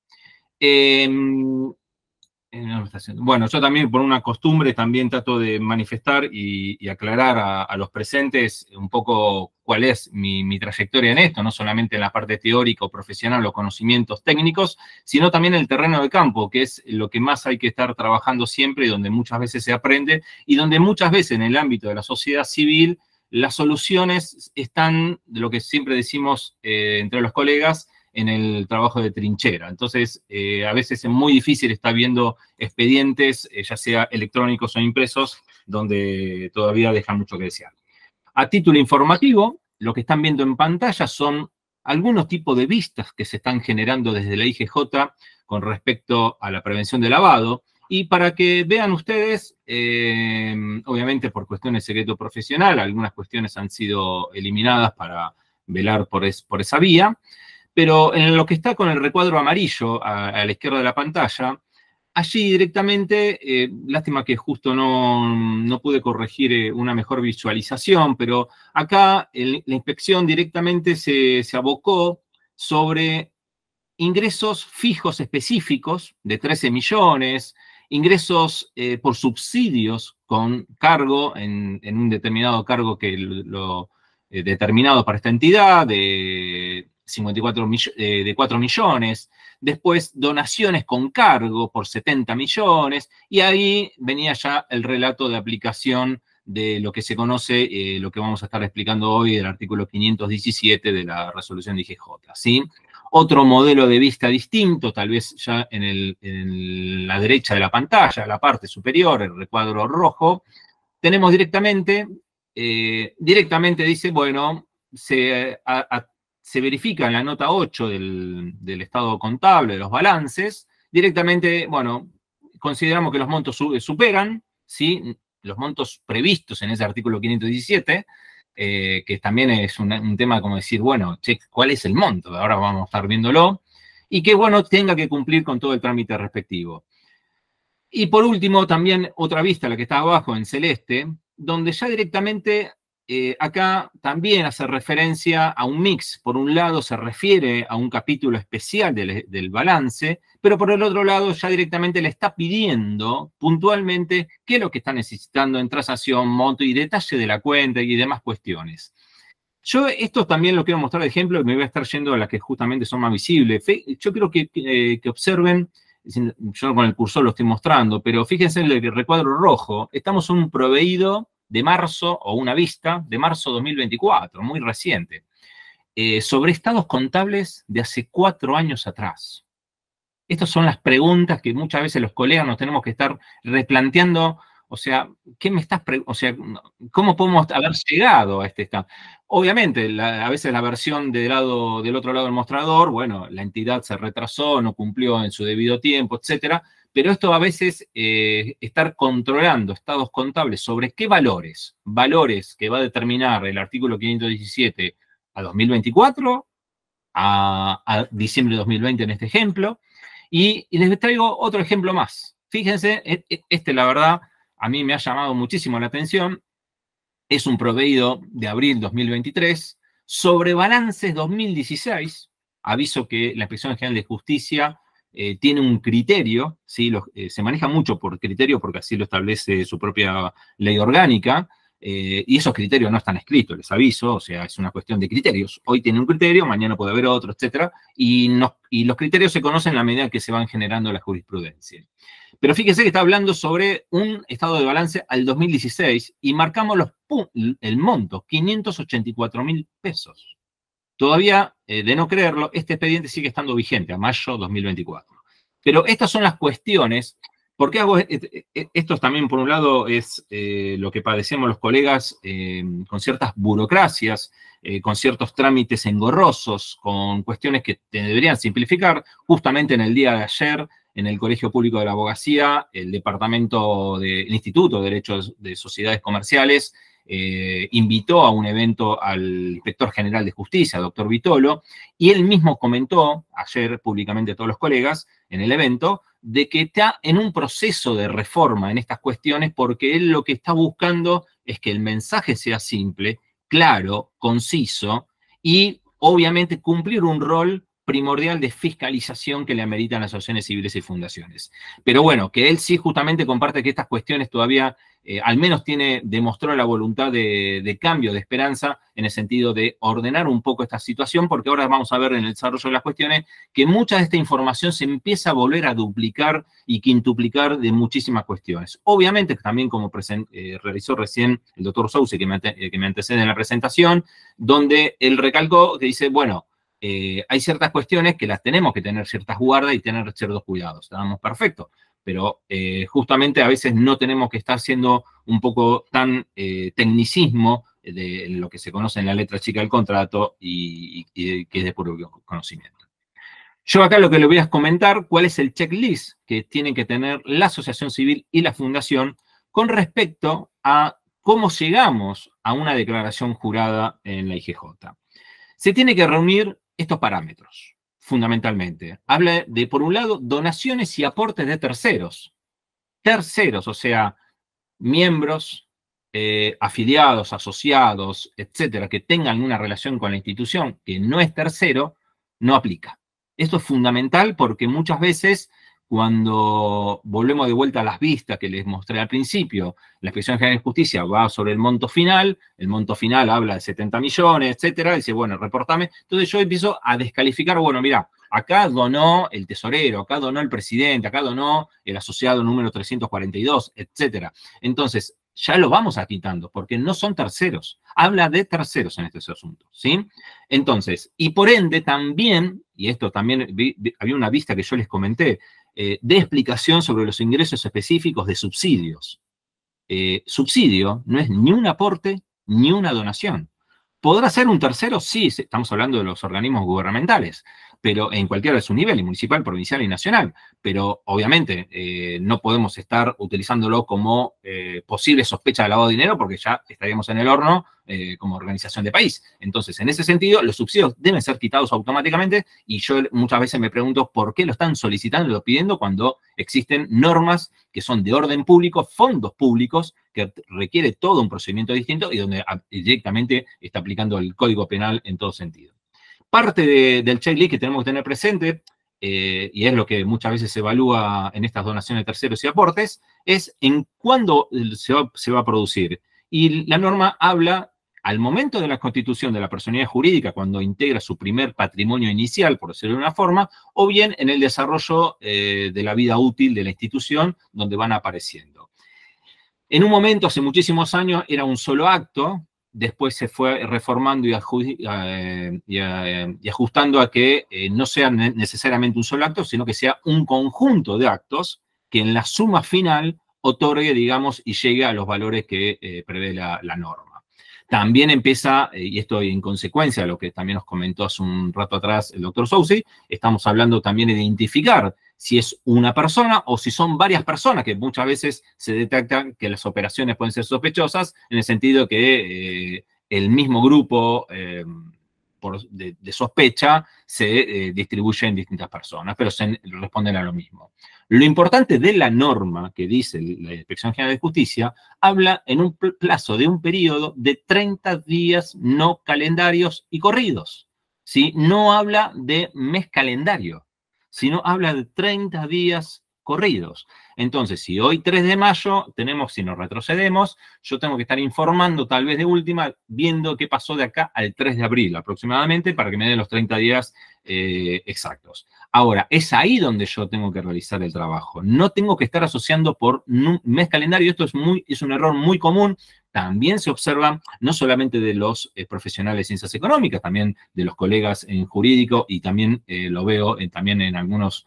Bueno, yo también por una costumbre también trato de manifestar y aclarar a los presentes un poco cuál es mi trayectoria en esto, no solamente en la parte teórica o profesional o conocimientos técnicos, sino también en el terreno de campo, que es lo que más hay que estar trabajando siempre y donde muchas veces se aprende y donde muchas veces en el ámbito de la sociedad civil las soluciones están, de lo que siempre decimos entre los colegas, en el trabajo de trinchera. Entonces, a veces es muy difícil estar viendo expedientes, ya sea electrónicos o impresos, donde todavía dejan mucho que desear. A título informativo, lo que están viendo en pantalla son algunos tipos de vistas que se están generando desde la IGJ con respecto a la prevención de lavado. Y para que vean ustedes, obviamente por cuestiones de secreto profesional, algunas cuestiones han sido eliminadas para velar por esa vía. Pero en lo que está con el recuadro amarillo a la izquierda de la pantalla, allí directamente, lástima que justo no pude corregir una mejor visualización, pero acá la inspección directamente se abocó sobre ingresos fijos específicos de 13 millones, ingresos por subsidios con cargo en un determinado cargo que lo determinado para esta entidad, de 4 millones, después donaciones con cargo por 70 millones, y ahí venía ya el relato de aplicación de lo que se conoce, lo que vamos a estar explicando hoy, del artículo 517 de la resolución de IGJ, ¿sí? Otro modelo de vista distinto, tal vez ya en la derecha de la pantalla, la parte superior, el recuadro rojo, tenemos directamente dice, bueno, se verifica en la nota 8 del estado contable, de los balances, directamente, bueno, consideramos que los montos superan, ¿sí? Los montos previstos en ese artículo 517, que también es un tema como decir, bueno, che, ¿cuál es el monto? Ahora vamos a estar viéndolo. Y que, bueno, tenga que cumplir con todo el trámite respectivo. Y por último, también otra vista, la que está abajo en celeste, donde ya directamente acá también hace referencia a un mix. Por un lado se refiere a un capítulo especial del balance, pero por el otro lado ya directamente le está pidiendo puntualmente qué es lo que está necesitando en transacción, monto y detalle de la cuenta y demás cuestiones. Yo esto también lo quiero mostrar de ejemplo, me voy a estar yendo a las que justamente son más visibles. Yo quiero que observen yo con el cursor lo estoy mostrando, pero fíjense en el recuadro rojo, estamos en un proveído de marzo, o una vista de marzo 2024, muy reciente, sobre estados contables de hace 4 años atrás. Estas son las preguntas que muchas veces los colegas nos tenemos que estar replanteando. O sea, ¿cómo podemos haber llegado a este estado? Obviamente, a veces la versión del otro lado del mostrador, bueno, la entidad se retrasó, no cumplió en su debido tiempo, etcétera. Pero esto a veces, estar controlando estados contables sobre qué valores que va a determinar el artículo 517 a 2024, a diciembre de 2020 en este ejemplo. Y les traigo otro ejemplo más. Fíjense, la verdad, a mí me ha llamado muchísimo la atención. Es un proveído de abril 2023 sobre balances 2016. Aviso que la Inspección General de Justicia tiene un criterio, ¿sí? Se maneja mucho por criterio porque así lo establece su propia ley orgánica. Y esos criterios no están escritos, les aviso, o sea, es una cuestión de criterios. Hoy tiene un criterio, mañana puede haber otro, etcétera, y los criterios se conocen a medida que se van generando la jurisprudencia. Pero fíjense que está hablando sobre un estado de balance al 2016 y marcamos el monto, 584.000 pesos. Todavía, de no creerlo, este expediente sigue estando vigente a mayo 2024. Pero estas son las cuestiones. ¿Por qué hago esto? También, por un lado, es lo que padecemos los colegas con ciertas burocracias, con ciertos trámites engorrosos, con cuestiones que deberían simplificar. Justamente en el día de ayer, en el Colegio Público de la Abogacía, el Instituto de Derechos de Sociedades Comerciales invitó a un evento al Inspector General de Justicia, doctor Vitolo, y él mismo comentó ayer públicamente a todos los colegas en el evento de que está en un proceso de reforma en estas cuestiones porque él lo que está buscando es que el mensaje sea simple, claro, conciso y obviamente cumplir un rol primordial de fiscalización que le ameritan las asociaciones civiles y fundaciones. Pero bueno, que él sí justamente comparte que estas cuestiones todavía, al menos demostró la voluntad de cambio, de esperanza, en el sentido de ordenar un poco esta situación, porque ahora vamos a ver en el desarrollo de las cuestiones que mucha de esta información se empieza a volver a duplicar y quintuplicar de muchísimas cuestiones. Obviamente, también como realizó recién el doctor Sousa, que me antecede en la presentación, donde él recalcó que dice, bueno, hay ciertas cuestiones que las tenemos que tener ciertas guardas y tener ciertos cuidados. Estamos perfectos, pero justamente a veces no tenemos que estar siendo un poco tan tecnicismo de lo que se conoce en la letra chica del contrato y que es de puro conocimiento. Yo acá lo que le voy a comentar, cuál es el checklist que tienen que tener la asociación civil y la fundación con respecto a cómo llegamos a una declaración jurada en la IGJ. Se tiene que reunir estos parámetros, fundamentalmente. Habla de, por un lado, donaciones y aportes de terceros. Terceros, o sea, miembros, afiliados, asociados, etcétera, que tengan una relación con la institución que no es tercero, no aplica. Esto es fundamental porque muchas veces, cuando volvemos de vuelta a las vistas que les mostré al principio, la Inspección General de Justicia va sobre el monto final habla de 70 millones, etcétera, dice, bueno, reportame. Entonces yo empiezo a descalificar, bueno, mira, acá donó el tesorero, acá donó el presidente, acá donó el asociado número 342, etcétera. Entonces, ya lo vamos a quitando, porque no son terceros. Habla de terceros en este asunto, ¿sí? Entonces, y por ende también, y esto también, había una vista que yo les comenté, de explicación sobre los ingresos específicos de subsidios. Subsidio no es ni un aporte ni una donación. ¿Podrá ser un tercero? Sí, estamos hablando de los organismos gubernamentales, pero en cualquiera de su nivel, municipal, provincial y nacional. Pero obviamente no podemos estar utilizándolo como posible sospecha de lavado de dinero porque ya estaríamos en el horno como organización de país. Entonces, en ese sentido, los subsidios deben ser quitados automáticamente y yo muchas veces me pregunto por qué lo están solicitando y lo pidiendo cuando existen normas que son de orden público, fondos públicos, que requiere todo un procedimiento distinto y donde directamente está aplicando el Código Penal en todo sentido. Parte del checklist que tenemos que tener presente, y es lo que muchas veces se evalúa en estas donaciones de terceros y aportes, es en cuándo se va a producir. Y la norma habla al momento de la constitución de la personalidad jurídica, cuando integra su primer patrimonio inicial, por decirlo de una forma, o bien en el desarrollo de la vida útil de la institución, donde van apareciendo. En un momento, hace muchísimos años, era un solo acto, después se fue reformando y ajustando a que no sea necesariamente un solo acto, sino que sea un conjunto de actos que en la suma final otorgue, digamos, y llegue a los valores que prevé la norma. También empieza, y esto en consecuencia de lo que también nos comentó hace un rato atrás el doctor Soucy, estamos hablando también de identificar si es una persona o si son varias personas, que muchas veces se detectan que las operaciones pueden ser sospechosas, en el sentido que el mismo grupo de sospecha se distribuye en distintas personas, pero se responden a lo mismo. Lo importante de la norma que dice la Inspección General de Justicia habla en un plazo de un periodo de 30 días no calendarios y corridos, ¿sí? No habla de mes calendario, sino habla de 30 días corridos. Entonces, si hoy 3 de mayo tenemos, si nos retrocedemos, yo tengo que estar informando tal vez de última, viendo qué pasó de acá al 3 de abril aproximadamente, para que me den los 30 días exactos. Ahora, es ahí donde yo tengo que realizar el trabajo. No tengo que estar asociando por mes calendario. Esto es un error muy común. También se observa no solamente de los profesionales de ciencias económicas, también de los colegas en jurídico, y también lo veo también en algunos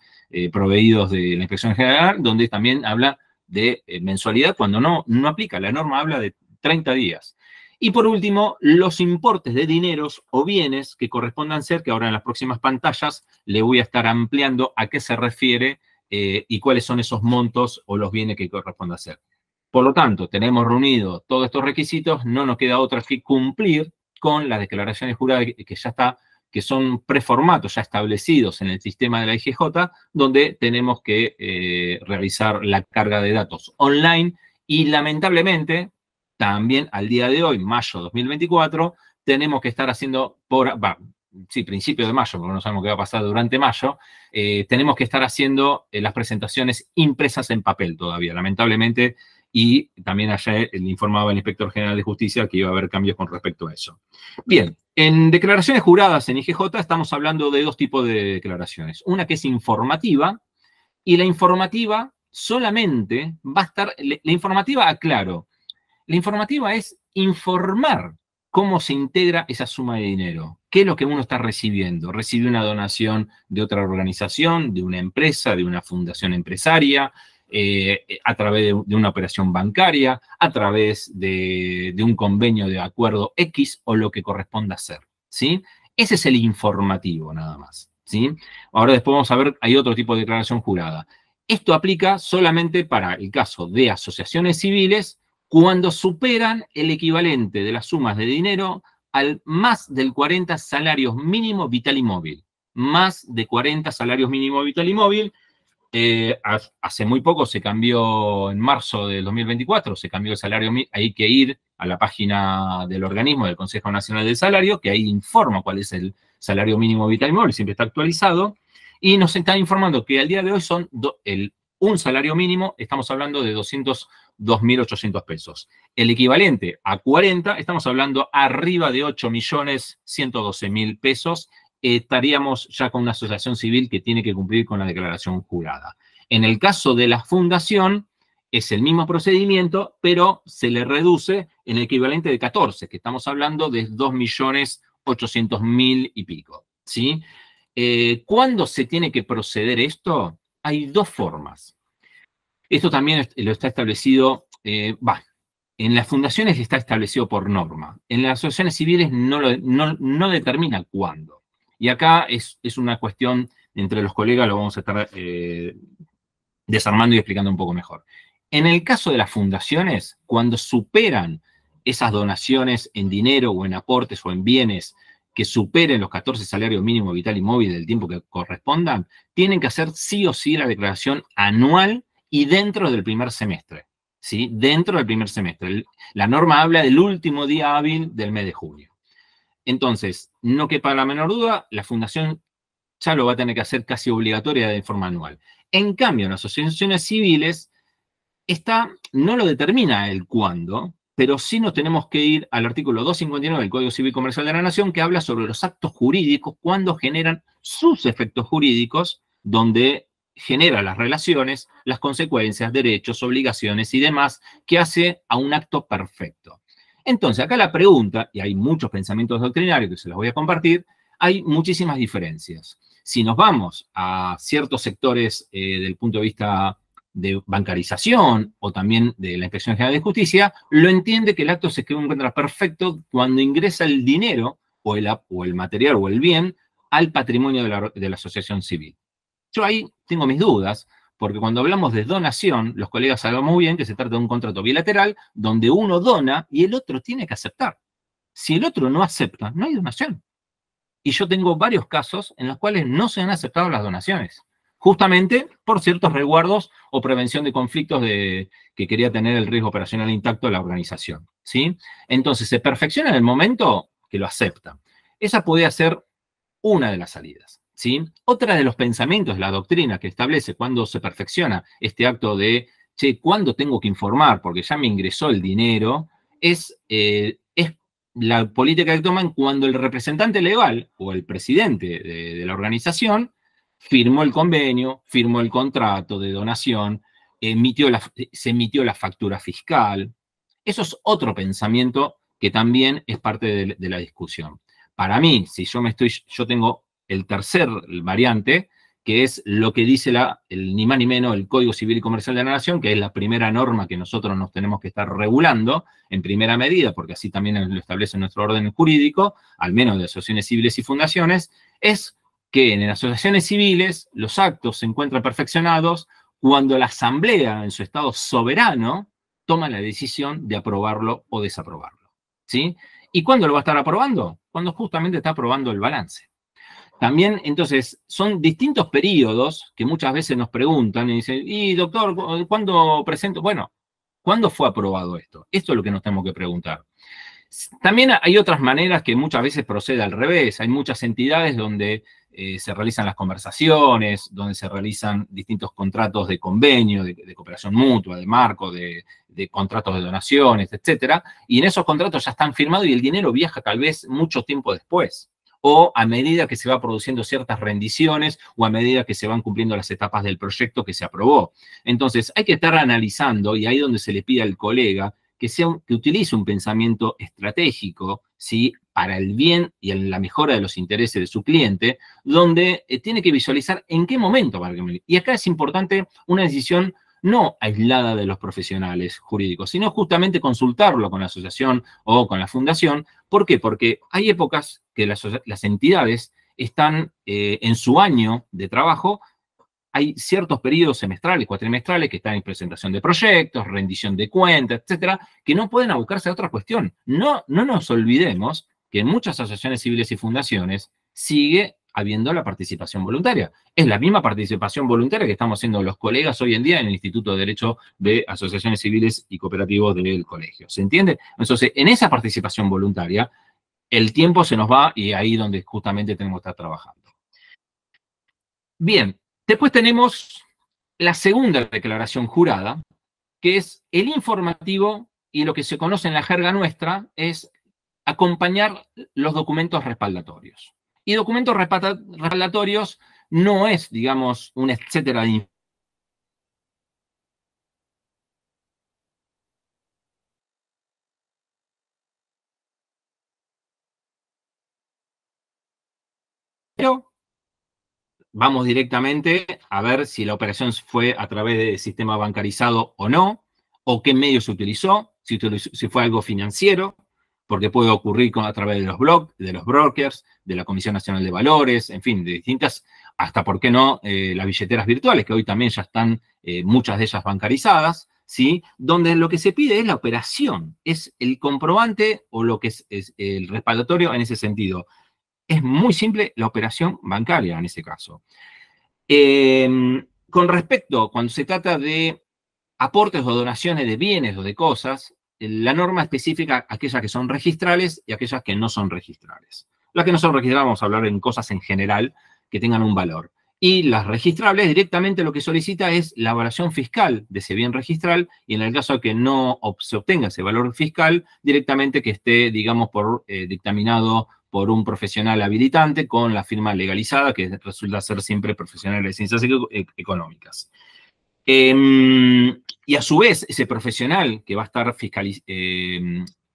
proveídos de la Inspección General, donde también habla de mensualidad cuando no aplica. La norma habla de 30 días. Y por último, los importes de dineros o bienes que correspondan ser, que ahora en las próximas pantallas le voy a estar ampliando a qué se refiere y cuáles son esos montos o los bienes que correspondan ser. Por lo tanto, tenemos reunidos todos estos requisitos, no nos queda otra que cumplir con las declaraciones juradas que son preformatos ya establecidos en el sistema de la IGJ, donde tenemos que realizar la carga de datos online y lamentablemente también al día de hoy, mayo 2024, tenemos que estar haciendo principio de mayo, porque no sabemos qué va a pasar durante mayo, tenemos que estar haciendo las presentaciones impresas en papel todavía, lamentablemente, y también ayer le informaba el Inspector General de Justicia que iba a haber cambios con respecto a eso. Bien, en declaraciones juradas en IGJ estamos hablando de dos tipos de declaraciones. Una que es informativa, y la informativa solamente va a estar, la informativa, aclaro, la informativa es informar cómo se integra esa suma de dinero. ¿Qué es lo que uno está recibiendo? Recibe una donación de otra organización, de una empresa, de una fundación empresaria, a través de una operación bancaria, a través de un convenio de acuerdo X o lo que corresponda hacer, ¿sí? Ese es el informativo nada más, ¿sí? Ahora después vamos a ver, hay otro tipo de declaración jurada. Esto aplica solamente para el caso de asociaciones civiles cuando superan el equivalente de las sumas de dinero al más del 40 salarios mínimo vital y móvil. Más de 40 salarios mínimo vital y móvil. Hace muy poco se cambió, en marzo del 2024, se cambió el salario mínimo. Hay que ir a la página del organismo del Consejo Nacional del Salario, que ahí informa cuál es el salario mínimo vital y móvil, siempre está actualizado, y nos está informando que al día de hoy son un salario mínimo, estamos hablando de 202.800 pesos. El equivalente a 40, estamos hablando arriba de 8.112.000 pesos. Estaríamos ya con una asociación civil que tiene que cumplir con la declaración jurada. En el caso de la fundación, es el mismo procedimiento, pero se le reduce en el equivalente de 14, que estamos hablando de 2.800.000 y pico, ¿sí? ¿Cuándo se tiene que proceder esto? Hay dos formas. Esto también lo está establecido, en las fundaciones está establecido por norma. En las asociaciones civiles no determina cuándo. Y acá es una cuestión, entre los colegas lo vamos a estar desarmando y explicando un poco mejor. En el caso de las fundaciones, cuando superan esas donaciones en dinero o en aportes o en bienes que superen los 14 salarios mínimos vital y móvil del tiempo que correspondan, tienen que hacer sí o sí la declaración anual y dentro del primer semestre, ¿sí? Dentro del primer semestre. La norma habla del último día hábil del mes de junio. Entonces, no quepa la menor duda, la fundación ya lo va a tener que hacer casi obligatoria de forma anual. En cambio, en las asociaciones civiles, no lo determina el cuándo, pero sí nos tenemos que ir al artículo 259 del Código Civil Comercial de la Nación, que habla sobre los actos jurídicos cuando generan sus efectos jurídicos, donde genera las relaciones, las consecuencias, derechos, obligaciones y demás, que hace a un acto perfecto. Entonces, acá la pregunta, y hay muchos pensamientos doctrinarios que se los voy a compartir, hay muchísimas diferencias. Si nos vamos a ciertos sectores del punto de vista de bancarización o también de la Inspección General de Justicia, lo entiende que el acto se encuentra perfecto cuando ingresa el dinero o el material o el bien al patrimonio de la asociación civil. Yo ahí tengo mis dudas, porque cuando hablamos de donación, los colegas saben muy bien que se trata de un contrato bilateral donde uno dona y el otro tiene que aceptar. Si el otro no acepta, no hay donación. Y yo tengo varios casos en los cuales no se han aceptado las donaciones, justamente por ciertos resguardos o prevención de conflictos que quería tener el riesgo operacional intacto de la organización, ¿sí? Entonces, se perfecciona en el momento que lo acepta. Esa puede ser una de las salidas, ¿sí? Otra de los pensamientos de la doctrina que establece cuando se perfecciona este acto de, che, ¿cuándo tengo que informar? Porque ya me ingresó el dinero, es la política que toman cuando el representante legal o el presidente de la organización firmó el convenio, firmó el contrato de donación, se emitió la factura fiscal. Eso es otro pensamiento que también es parte de la discusión. Para mí, si yo tengo el tercer variante, que es lo que dice ni más ni menos el Código Civil y Comercial de la Nación, que es la primera norma que nosotros nos tenemos que estar regulando en primera medida, porque así también lo establece nuestro orden jurídico, al menos de asociaciones civiles y fundaciones, es que en las asociaciones civiles los actos se encuentran perfeccionados cuando la asamblea, en su estado soberano, toma la decisión de aprobarlo o desaprobarlo, ¿sí? ¿Y cuándo lo va a estar aprobando? Cuando justamente está aprobando el balance. También, entonces, son distintos periodos que muchas veces nos preguntan y dicen, y doctor, ¿cuándo presento? Bueno, ¿cuándo fue aprobado esto? Esto es lo que nos tenemos que preguntar. También hay otras maneras que muchas veces procede al revés. Hay muchas entidades donde se realizan las conversaciones, donde se realizan distintos contratos de convenio, de cooperación mutua, de marco, de contratos de donaciones, etcétera. Y en esos contratos ya están firmados y el dinero viaja tal vez mucho tiempo después, o a medida que se va produciendo ciertas rendiciones o a medida que se van cumpliendo las etapas del proyecto que se aprobó. Entonces, hay que estar analizando, y ahí donde se le pide al colega que utilice un pensamiento estratégico, ¿sí?, para el bien y en la mejora de los intereses de su cliente, donde tiene que visualizar en qué momento va a cambiar. Y acá es importante una decisión no aislada de los profesionales jurídicos, sino justamente consultarlo con la asociación o con la fundación. ¿Por qué? Porque hay épocas que las entidades están en su año de trabajo. Hay ciertos periodos semestrales, cuatrimestrales, que están en presentación de proyectos, rendición de cuentas, etcétera, que no pueden abocarse a otra cuestión. No nos olvidemos que en muchas asociaciones civiles y fundaciones sigue habiendo la participación voluntaria. Es la misma participación voluntaria que estamos haciendo los colegas hoy en día en el Instituto de Derecho de Asociaciones Civiles y Cooperativos del colegio. ¿Se entiende? Entonces, en esa participación voluntaria, el tiempo se nos va y ahí donde justamente tenemos que estar trabajando. Bien. Después tenemos la segunda declaración jurada, que es el informativo, y lo que se conoce en la jerga nuestra es acompañar los documentos respaldatorios. Y documentos respaldatorios no es, digamos, un etcétera de pero vamos directamente a ver si la operación fue a través del sistema bancarizado o no, o qué medio se utilizó, si fue algo financiero, porque puede ocurrir a través de los brokers, de la Comisión Nacional de Valores, en fin, de distintas, hasta, ¿por qué no?, las billeteras virtuales, que hoy también ya están muchas de ellas bancarizadas, ¿sí? Donde lo que se pide es la operación, es el comprobante o lo que es el respaldatorio en ese sentido. Es muy simple la operación bancaria en ese caso. Con respecto, cuando se trata de aportes o donaciones de bienes o de cosas, la norma especifica aquellas que son registrales y aquellas que no son registrales. Las que no son registrales vamos a hablar en cosas en general que tengan un valor. Y las registrables directamente lo que solicita es la evaluación fiscal de ese bien registral y en el caso de que no se obtenga ese valor fiscal, directamente que esté, digamos, dictaminado por un profesional habilitante con la firma legalizada, que resulta ser siempre profesional de ciencias económicas. Y a su vez, ese profesional que va a estar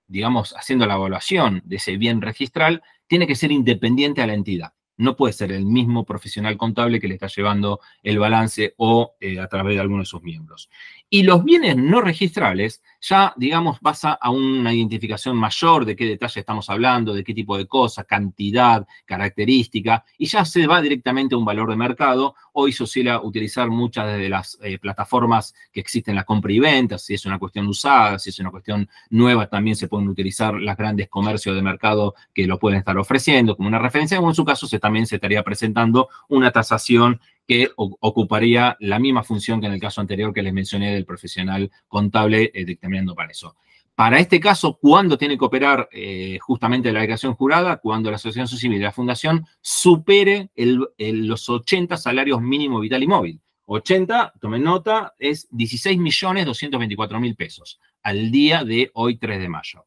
digamos, haciendo la evaluación de ese bien registral, tiene que ser independiente a la entidad. No puede ser el mismo profesional contable que le está llevando el balance o a través de alguno de sus miembros. Y los bienes no registrables ya, digamos, pasa a una identificación mayor de qué detalle estamos hablando, de qué tipo de cosa, cantidad, característica, y ya se va directamente a un valor de mercado. Hoy se oscila utilizar muchas de las plataformas que existen en la compra y venta, si es una cuestión usada, si es una cuestión nueva, también se pueden utilizar los grandes comercios de mercado que lo pueden estar ofreciendo como una referencia, o en su caso también se estaría presentando una tasación que ocuparía la misma función que en el caso anterior que les mencioné del profesional contable dictaminando para eso. Para este caso, ¿cuándo tiene que operar justamente la declaración jurada? Cuando la asociación civil y la fundación supere los 80 salarios mínimo vital y móvil. 80, tomen nota, es 16.224.000 pesos al día de hoy, 3 de mayo.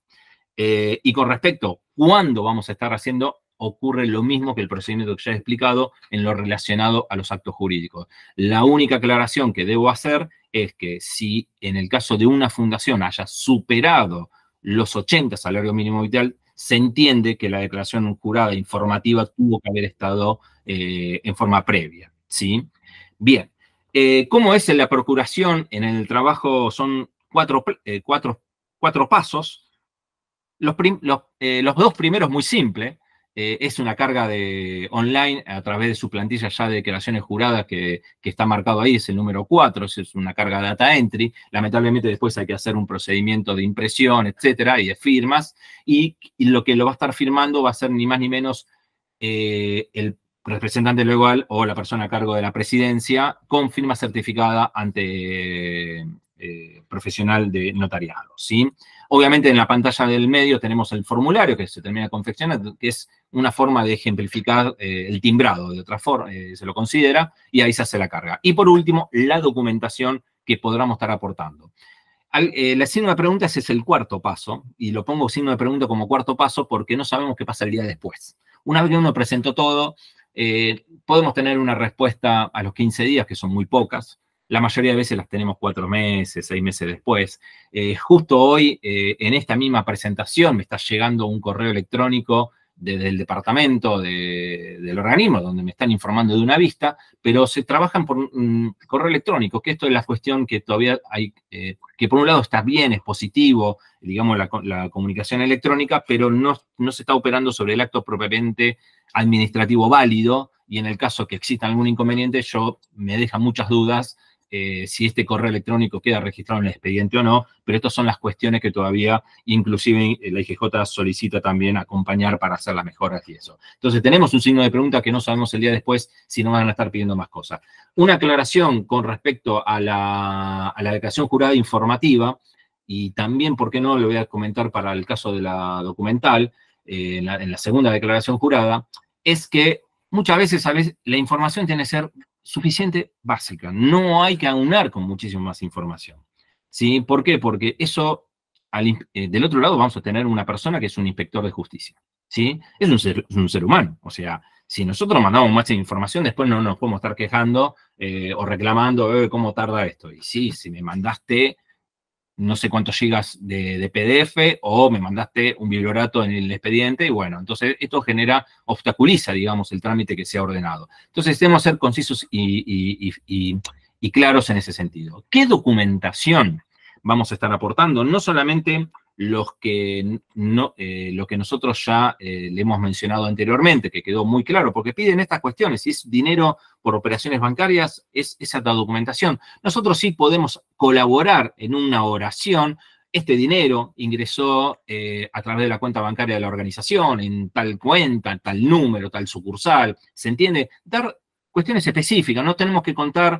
Y con respecto a cuándo vamos a estar haciendo, ocurre lo mismo que el procedimiento que ya he explicado en lo relacionado a los actos jurídicos. La única aclaración que debo hacer es que si en el caso de una fundación haya superado los 80 salarios mínimo vital, se entiende que la declaración jurada informativa tuvo que haber estado en forma previa, ¿sí? Bien, ¿cómo es en la procuración? En el trabajo son cuatro pasos. Los dos primeros muy simples. Es una carga online a través de su plantilla ya de declaraciones juradas que está marcado ahí, es el número 4, es una carga de data entry. Lamentablemente después hay que hacer un procedimiento de impresión, etcétera, y de firmas, y lo que lo va a estar firmando va a ser ni más ni menos el representante legal o la persona a cargo de la presidencia con firma certificada ante profesional de notariado, ¿sí? Obviamente en la pantalla del medio tenemos el formulario que se termina de confeccionar, que es una forma de ejemplificar el timbrado, de otra forma se lo considera, y ahí se hace la carga. Y por último, la documentación que podamos estar aportando. El signo de preguntas es el cuarto paso, y lo pongo signo de pregunta como cuarto paso porque no sabemos qué pasa el día después. Una vez que uno presentó todo, podemos tener una respuesta a los 15 días, que son muy pocas. La mayoría de veces las tenemos 4 meses, 6 meses después. Justo hoy, en esta misma presentación, me está llegando un correo electrónico desde el departamento del organismo, donde me están informando de una vista, pero se trabajan por correo electrónico, que esto es la cuestión que todavía hay, que por un lado está bien, es positivo, digamos, la comunicación electrónica, pero no se está operando sobre el acto propiamente administrativo válido, y en el caso que exista algún inconveniente, me deja muchas dudas si este correo electrónico queda registrado en el expediente o no, pero estas son las cuestiones que todavía, inclusive la IGJ solicita también acompañar para hacer las mejoras y eso. Entonces tenemos un signo de pregunta que no sabemos el día después si nos van a estar pidiendo más cosas. Una aclaración con respecto a la declaración jurada informativa, y también, ¿por qué no? Lo voy a comentar para el caso de la documental, en la segunda declaración jurada, es que muchas veces, la información tiene que ser suficiente básica. No hay que aunar con muchísima más información. ¿Sí? ¿Por qué? Porque eso, del otro lado vamos a tener una persona que es un inspector de justicia. ¿Sí? Es un ser humano. O sea, si nosotros mandamos más información, después no nos podemos estar quejando o reclamando cómo tarda esto. Y sí, si me mandaste no sé cuántos gigas de PDF o me mandaste un bibliorato en el expediente y bueno, entonces esto obstaculiza, digamos, el trámite que se ha ordenado. Entonces debemos ser concisos y claros en ese sentido. ¿Qué documentación vamos a estar aportando? No solamente lo que nosotros ya le hemos mencionado anteriormente, que quedó muy claro, porque piden estas cuestiones, si es dinero por operaciones bancarias, es esa documentación. Nosotros sí podemos colaborar en una oración. Este dinero ingresó a través de la cuenta bancaria de la organización, en tal cuenta, tal número, tal sucursal, ¿se entiende? Dar cuestiones específicas, no tenemos que contar,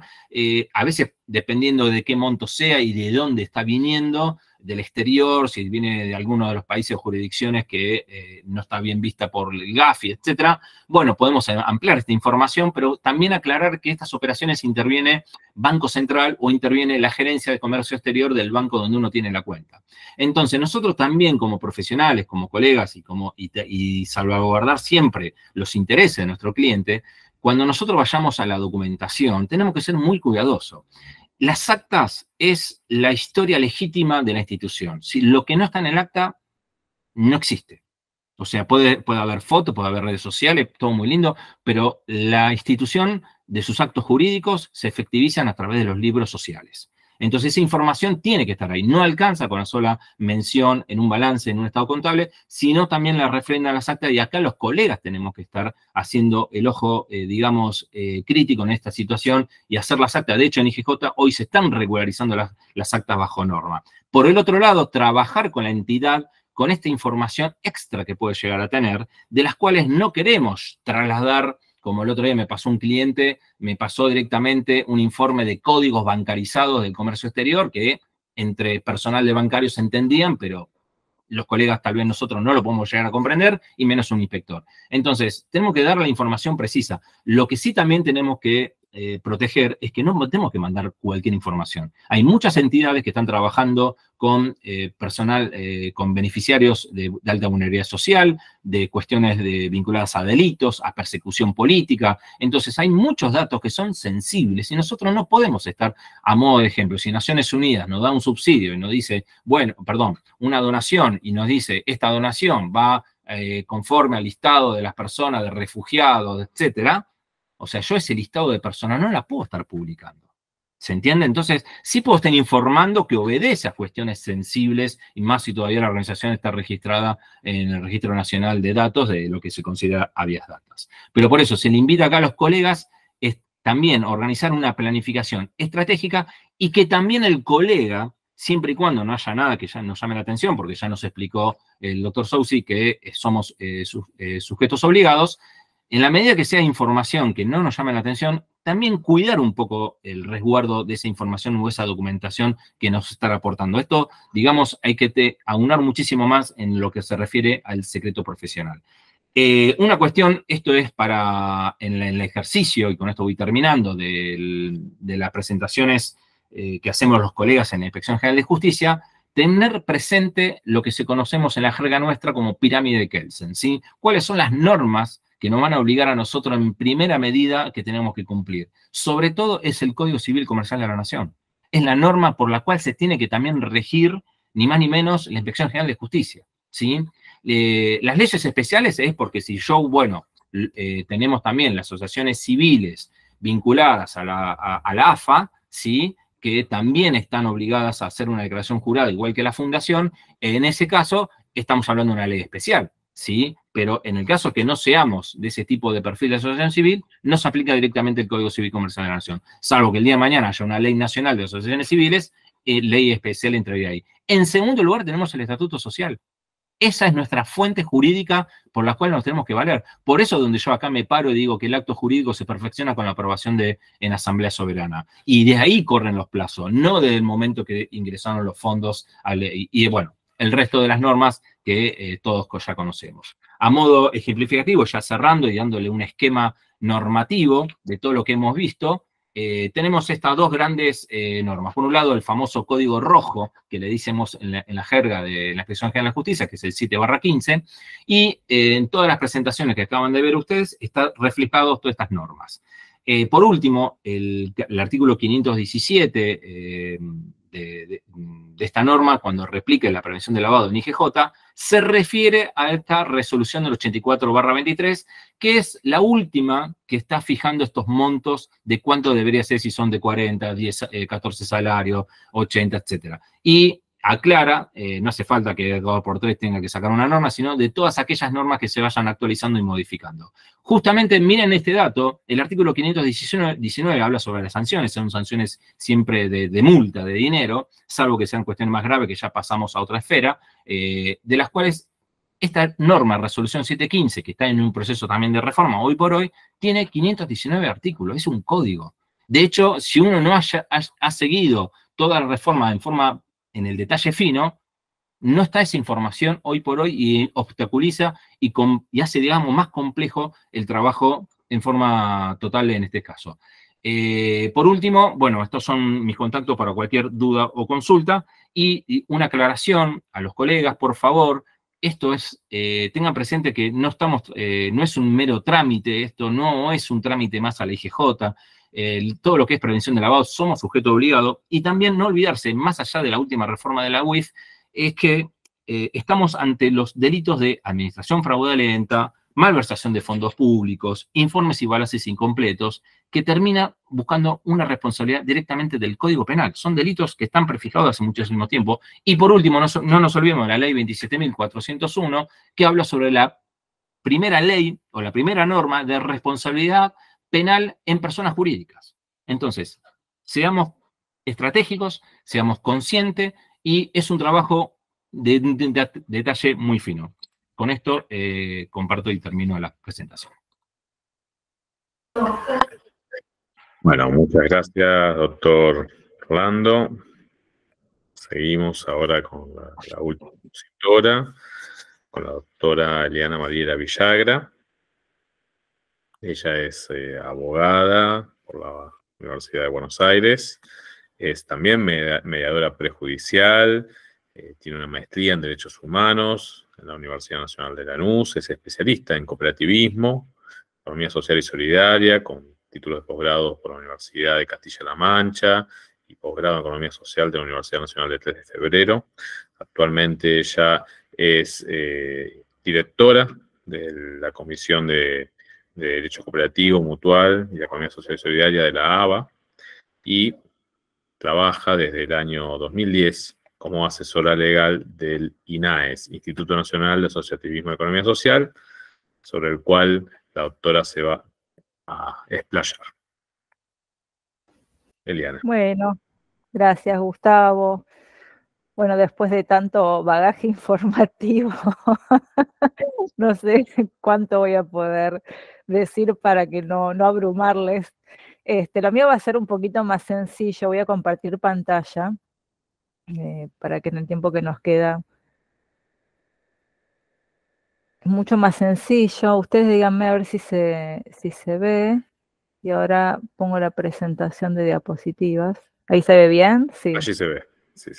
a veces dependiendo de qué monto sea y de dónde está viniendo, del exterior, si viene de alguno de los países o jurisdicciones que no está bien vista por el GAFI, etcétera. Bueno, podemos ampliar esta información, pero también aclarar que estas operaciones interviene Banco Central o interviene la gerencia de comercio exterior del banco donde uno tiene la cuenta. Entonces, nosotros también como profesionales, como colegas y salvaguardar siempre los intereses de nuestro cliente, cuando nosotros vayamos a la documentación, tenemos que ser muy cuidadosos. Las actas es la historia legítima de la institución. Si lo que no está en el acta no existe. O sea, puede haber fotos, puede haber redes sociales, todo muy lindo, pero la institución de sus actos jurídicos se efectivizan a través de los libros sociales. Entonces, esa información tiene que estar ahí. No alcanza con la sola mención en un balance, en un estado contable, sino también la refrendan las actas. Y acá los colegas tenemos que estar haciendo el ojo, crítico en esta situación y hacer las actas. De hecho, en IGJ hoy se están regularizando las actas bajo norma. Por el otro lado, trabajar con la entidad con esta información extra que puede llegar a tener, de las cuales no queremos trasladar. Como el otro día me pasó un cliente, me pasó directamente un informe de códigos bancarizados del comercio exterior que entre personal de bancarios se entendían, pero los colegas tal vez nosotros no lo podemos llegar a comprender y menos un inspector. Entonces, tenemos que dar la información precisa. Lo que sí también tenemos que proteger es que no tenemos que mandar cualquier información. Hay muchas entidades que están trabajando con personal, con beneficiarios de alta vulnerabilidad social, de cuestiones vinculadas a delitos, a persecución política. Entonces, hay muchos datos que son sensibles y nosotros no podemos estar, a modo de ejemplo, si Naciones Unidas nos da un subsidio y nos dice, bueno, perdón, una donación y nos dice, esta donación va conforme al listado de las personas, de refugiados, etcétera. O sea, yo ese listado de personas no la puedo estar publicando. ¿Se entiende? Entonces, sí puedo estar informando que obedece a cuestiones sensibles, y más si todavía la organización está registrada en el Registro Nacional de Datos de lo que se considera habeas data. Pero por eso, se le invita acá a los colegas también organizar una planificación estratégica y que también el colega, siempre y cuando no haya nada que ya nos llame la atención, porque ya nos explicó el doctor Soucy que somos sujetos obligados, en la medida que sea información que no nos llame la atención, también cuidar un poco el resguardo de esa información o esa documentación que nos está aportando. Esto, digamos, hay que aunar muchísimo más en lo que se refiere al secreto profesional. Una cuestión, esto es para en el ejercicio, y con esto voy terminando, de las presentaciones que hacemos los colegas en la Inspección General de Justicia, tener presente lo que se conocemos en la jerga nuestra como pirámide de Kelsen, ¿sí? ¿Cuáles son las normas que nos van a obligar a nosotros en primera medida que tenemos que cumplir? Sobre todo es el Código Civil Comercial de la Nación. Es la norma por la cual se tiene que también regir, ni más ni menos, la Inspección General de Justicia, ¿sí? Las leyes especiales es porque si yo, bueno, tenemos también las asociaciones civiles vinculadas a la AFA, ¿sí?, que también están obligadas a hacer una declaración jurada, igual que la fundación, en ese caso estamos hablando de una ley especial, ¿sí? Pero en el caso que no seamos de ese tipo de perfil de asociación civil, no se aplica directamente el Código Civil Comercial de la Nación, salvo que el día de mañana haya una ley nacional de asociaciones civiles, ley especial entraría ahí. En segundo lugar tenemos el Estatuto Social. Esa es nuestra fuente jurídica por la cual nos tenemos que valer. Por eso donde yo acá me paro y digo que el acto jurídico se perfecciona con la aprobación en Asamblea Soberana. Y de ahí corren los plazos, no desde el momento que ingresaron los fondos y bueno, el resto de las normas que todos ya conocemos. A modo ejemplificativo, ya cerrando y dándole un esquema normativo de todo lo que hemos visto, tenemos estas dos grandes normas. Por un lado, el famoso código rojo, que le decimos en la jerga de la Inspección General de Justicia, que es el 7/15, y en todas las presentaciones que acaban de ver ustedes, está reflejado todas estas normas. Por último, el artículo 517 de esta norma, cuando replica la prevención de lavado en IGJ, se refiere a esta resolución del 84/23, que es la última que está fijando estos montos de cuánto debería ser, si son de 40, 10, 14 salarios, 80, etc. Y aclara, no hace falta que el 2x3 tenga que sacar una norma, sino de todas aquellas normas que se vayan actualizando y modificando. Justamente, miren este dato, el artículo 519 habla sobre las sanciones, son sanciones siempre de multa, de dinero, salvo que sean cuestiones más graves, que ya pasamos a otra esfera, de las cuales esta norma, resolución 715, que está en un proceso también de reforma hoy por hoy, tiene 519 artículos, es un código. De hecho, si uno no ha seguido toda la reforma en forma en el detalle fino, no está esa información hoy por hoy y obstaculiza y hace, digamos, más complejo el trabajo en forma total en este caso. Por último, bueno, estos son mis contactos para cualquier duda o consulta y una aclaración a los colegas, por favor. Esto es, tengan presente que no estamos, no es un mero trámite, esto no es un trámite más a la IGJ, todo lo que es prevención de lavado somos sujeto obligado y también no olvidarse, más allá de la última reforma de la UIF, es que estamos ante los delitos de administración fraudulenta, malversación de fondos públicos, informes y balances incompletos, que termina buscando una responsabilidad directamente del Código Penal. Son delitos que están prefijados hace muchísimo tiempo. Y por último, no nos olvidemos de la ley 27.401, que habla sobre la primera ley o la primera norma de responsabilidad penal en personas jurídicas. Entonces, seamos estratégicos, seamos conscientes y es un trabajo de detalle muy fino. Con esto comparto y termino la presentación. Bueno, muchas gracias, doctor Orlando. Seguimos ahora con la última expositora, con la doctora Eliana Mariela Villagra. Ella es abogada por la Universidad de Buenos Aires, es también mediadora prejudicial, tiene una maestría en Derechos Humanos en la Universidad Nacional de Lanús, es especialista en cooperativismo, economía social y solidaria, con títulos de posgrado por la Universidad de Castilla-La Mancha y posgrado en economía social de la Universidad Nacional de 3 de Febrero. Actualmente ella es directora de la Comisión de Derecho Cooperativo, Mutual y la Economía Social y Solidaria de la ABA y trabaja desde el año 2010 como asesora legal del INAES, Instituto Nacional de Asociativismo y Economía Social, sobre el cual la doctora se va a explayar. Eliana. Bueno, gracias, Gustavo. Bueno, después de tanto bagaje informativo, no sé cuánto voy a poder decir para que no abrumarles. Lo mío va a ser un poquito más sencillo. Voy a compartir pantalla para que en el tiempo que nos queda es mucho más sencillo. Ustedes díganme a ver si se ve. Y ahora pongo la presentación de diapositivas. ¿Ahí se ve bien? Sí. Allí se ve, sí.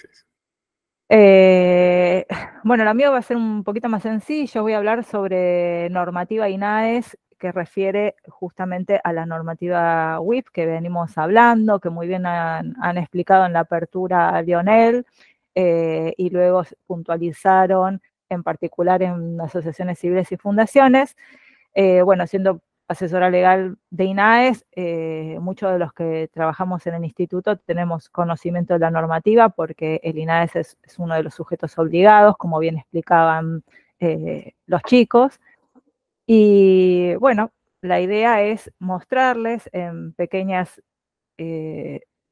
Bueno, lo mío va a ser un poquito más sencillo. Voy a hablar sobre normativa INAES, que refiere justamente a la normativa WIP que venimos hablando, que muy bien han explicado en la apertura Lionel, y luego puntualizaron en particular en asociaciones civiles y fundaciones. Bueno, siendo asesora legal de INAES, muchos de los que trabajamos en el instituto tenemos conocimiento de la normativa porque el INAES es uno de los sujetos obligados, como bien explicaban los chicos. Y bueno, la idea es mostrarles en pequeñas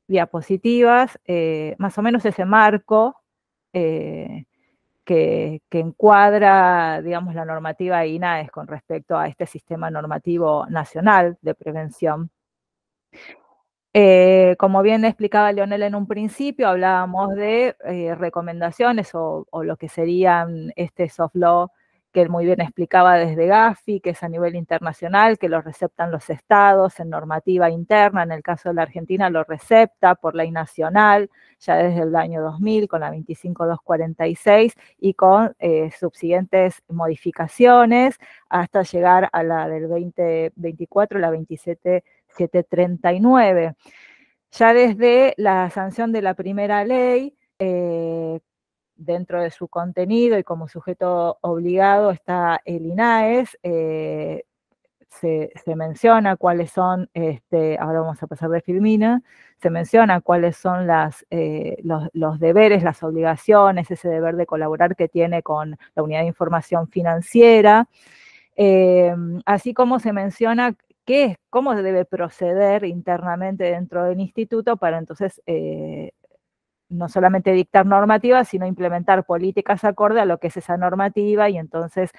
diapositivas más o menos ese marco que encuadra, digamos, la normativa INAES con respecto a este sistema normativo nacional de prevención. Como bien explicaba Lionel en un principio, hablábamos de recomendaciones o lo que serían este soft law que él muy bien explicaba desde Gafi, que es a nivel internacional, que lo receptan los estados en normativa interna, en el caso de la Argentina lo recepta por ley nacional, ya desde el año 2000, con la 25246, y con subsiguientes modificaciones, hasta llegar a la del 2024, la 27739. Ya desde la sanción de la primera ley, dentro de su contenido y como sujeto obligado está el INAES, se menciona cuáles son, ahora vamos a pasar de Filmina, se menciona cuáles son los deberes, las obligaciones, ese deber de colaborar que tiene con la unidad de información financiera, así como se menciona cómo debe proceder internamente dentro del instituto para entonces no solamente dictar normativas, sino implementar políticas acorde a lo que es esa normativa y entonces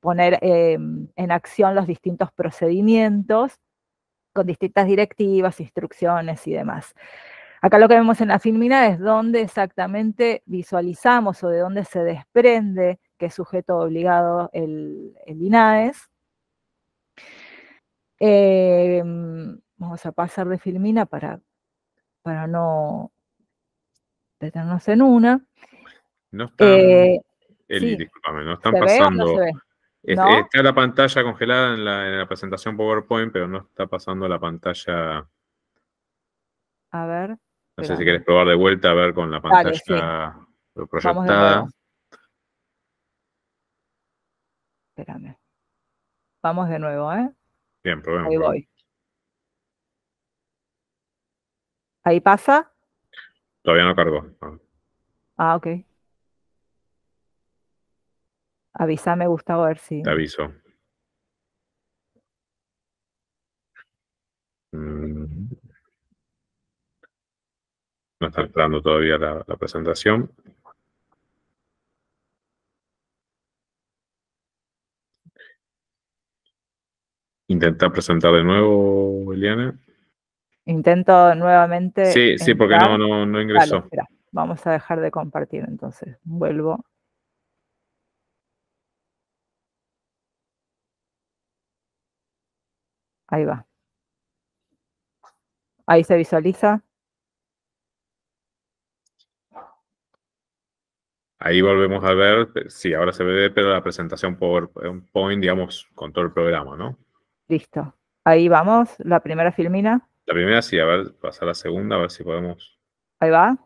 poner en acción los distintos procedimientos con distintas directivas, instrucciones y demás. Acá lo que vemos en la filmina es dónde exactamente visualizamos o de dónde se desprende que es sujeto obligado el INAES. Vamos a pasar de filmina para no detenernos en una. No están, Eli, Sí, discúlpame, no están ¿se ve o no se pasando. ve? ¿No? Está la pantalla congelada en la presentación PowerPoint, pero no está pasando la pantalla. A ver, No sé si espérame. querés probar de vuelta a ver con la Dale, sí. pantalla Vamos de proyectada. nuevo. Espérame. Vamos de nuevo, ¿eh? Bien, probemos. Ahí voy. ¿Ahí pasa? Todavía no cargó. Ah, ok. Avísame, Gustavo, a ver si... Te aviso. No está entrando todavía la presentación. Intentar presentar de nuevo, Eliana. Intento nuevamente Sí, porque entrar. no Dale, ingresó. espera. Vamos a dejar de compartir entonces. Vuelvo. Ahí va. Ahí se visualiza. Ahí volvemos a ver, sí, ahora se ve, pero la presentación PowerPoint, digamos, con todo el programa, ¿no? Listo. Ahí vamos. La primera filmina. La primera sí, a ver, pasar a la segunda, a ver si podemos. Ahí va.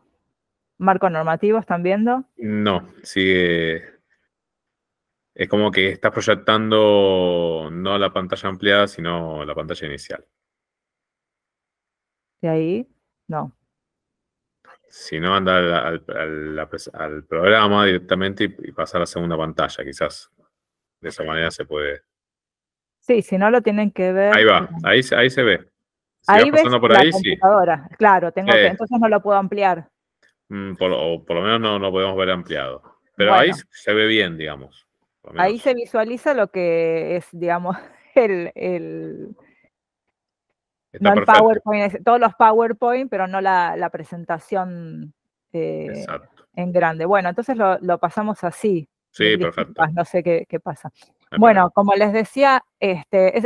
Marco normativo, ¿están viendo? No, sigue. Es como que estás proyectando no la pantalla ampliada, sino la pantalla inicial. De ahí. No. Si no, anda al programa directamente y pasa a la segunda pantalla, quizás. De esa manera se puede. Sí, si no lo tienen que ver. Ahí va, ahí se ve. Si vas Ahí ves pasando por la ahí, sí. computadora. Claro, tengo que, Sí. entonces no lo puedo ampliar. O por lo menos no lo podemos ver ampliado. Pero ahí Bueno, se ve bien, digamos. Por lo ahí menos. se visualiza lo que es, digamos, el Está no el perfecto. PowerPoint, todos los PowerPoint, pero no la presentación Exacto. en grande. Bueno, entonces lo pasamos así. Sí, Mil perfecto. disculpas, no sé qué pasa. No hay Bueno, problema. como les decía,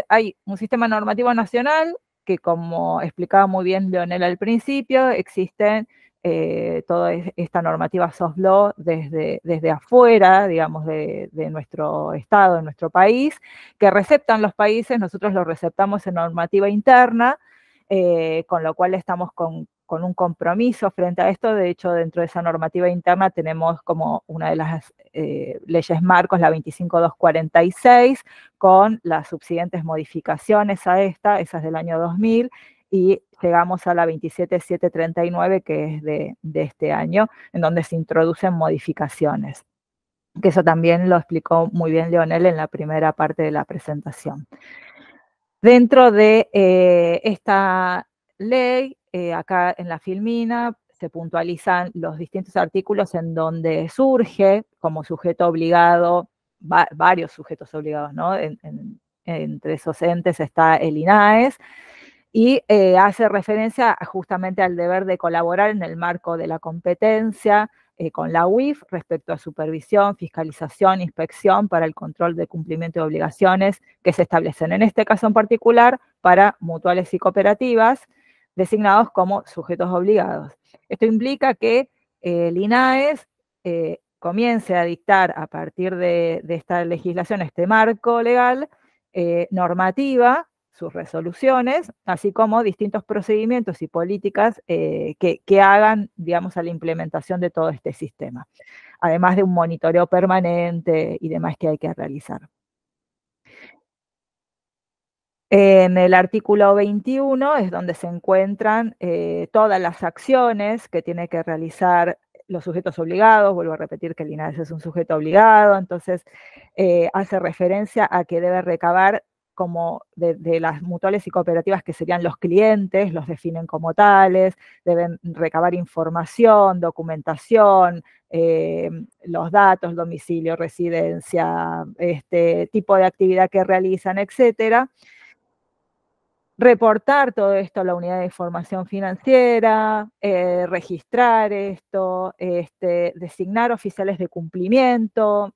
hay un sistema normativo nacional que, como explicaba muy bien Leonel al principio, existen toda esta normativa soft law desde afuera, digamos, de nuestro estado, de nuestro país, que receptan los países, nosotros lo receptamos en normativa interna, con lo cual estamos con un compromiso frente a esto. De hecho, dentro de esa normativa interna tenemos como una de las leyes marcos, la 25246, con las subsiguientes modificaciones a esta, esas del año 2000, y llegamos a la 27739, que es de este año, en donde se introducen modificaciones. Que eso también lo explicó muy bien Leonel en la primera parte de la presentación. Dentro de esta ley, acá en la filmina, se puntualizan los distintos artículos en donde surge como sujeto obligado, varios sujetos obligados, ¿no? Entre esos entes está el INAES, y hace referencia justamente al deber de colaborar en el marco de la competencia con la UIF respecto a supervisión, fiscalización, inspección para el control de cumplimiento de obligaciones que se establecen, en este caso en particular, para mutuales y cooperativas designados como sujetos obligados. Esto implica que el INAES comience a dictar a partir de esta legislación, este marco legal, normativa, sus resoluciones, así como distintos procedimientos y políticas que hagan, digamos, a la implementación de todo este sistema, además de un monitoreo permanente y demás que hay que realizar. En el artículo 21 es donde se encuentran todas las acciones que tiene que realizar los sujetos obligados. Vuelvo a repetir que el INAES es un sujeto obligado, entonces hace referencia a que debe recabar como de las mutuales y cooperativas, que serían los clientes, los definen como tales, deben recabar información, documentación, los datos, domicilio, residencia, tipo de actividad que realizan, etcétera. reportar todo esto a la unidad de información financiera, registrar esto, designar oficiales de cumplimiento,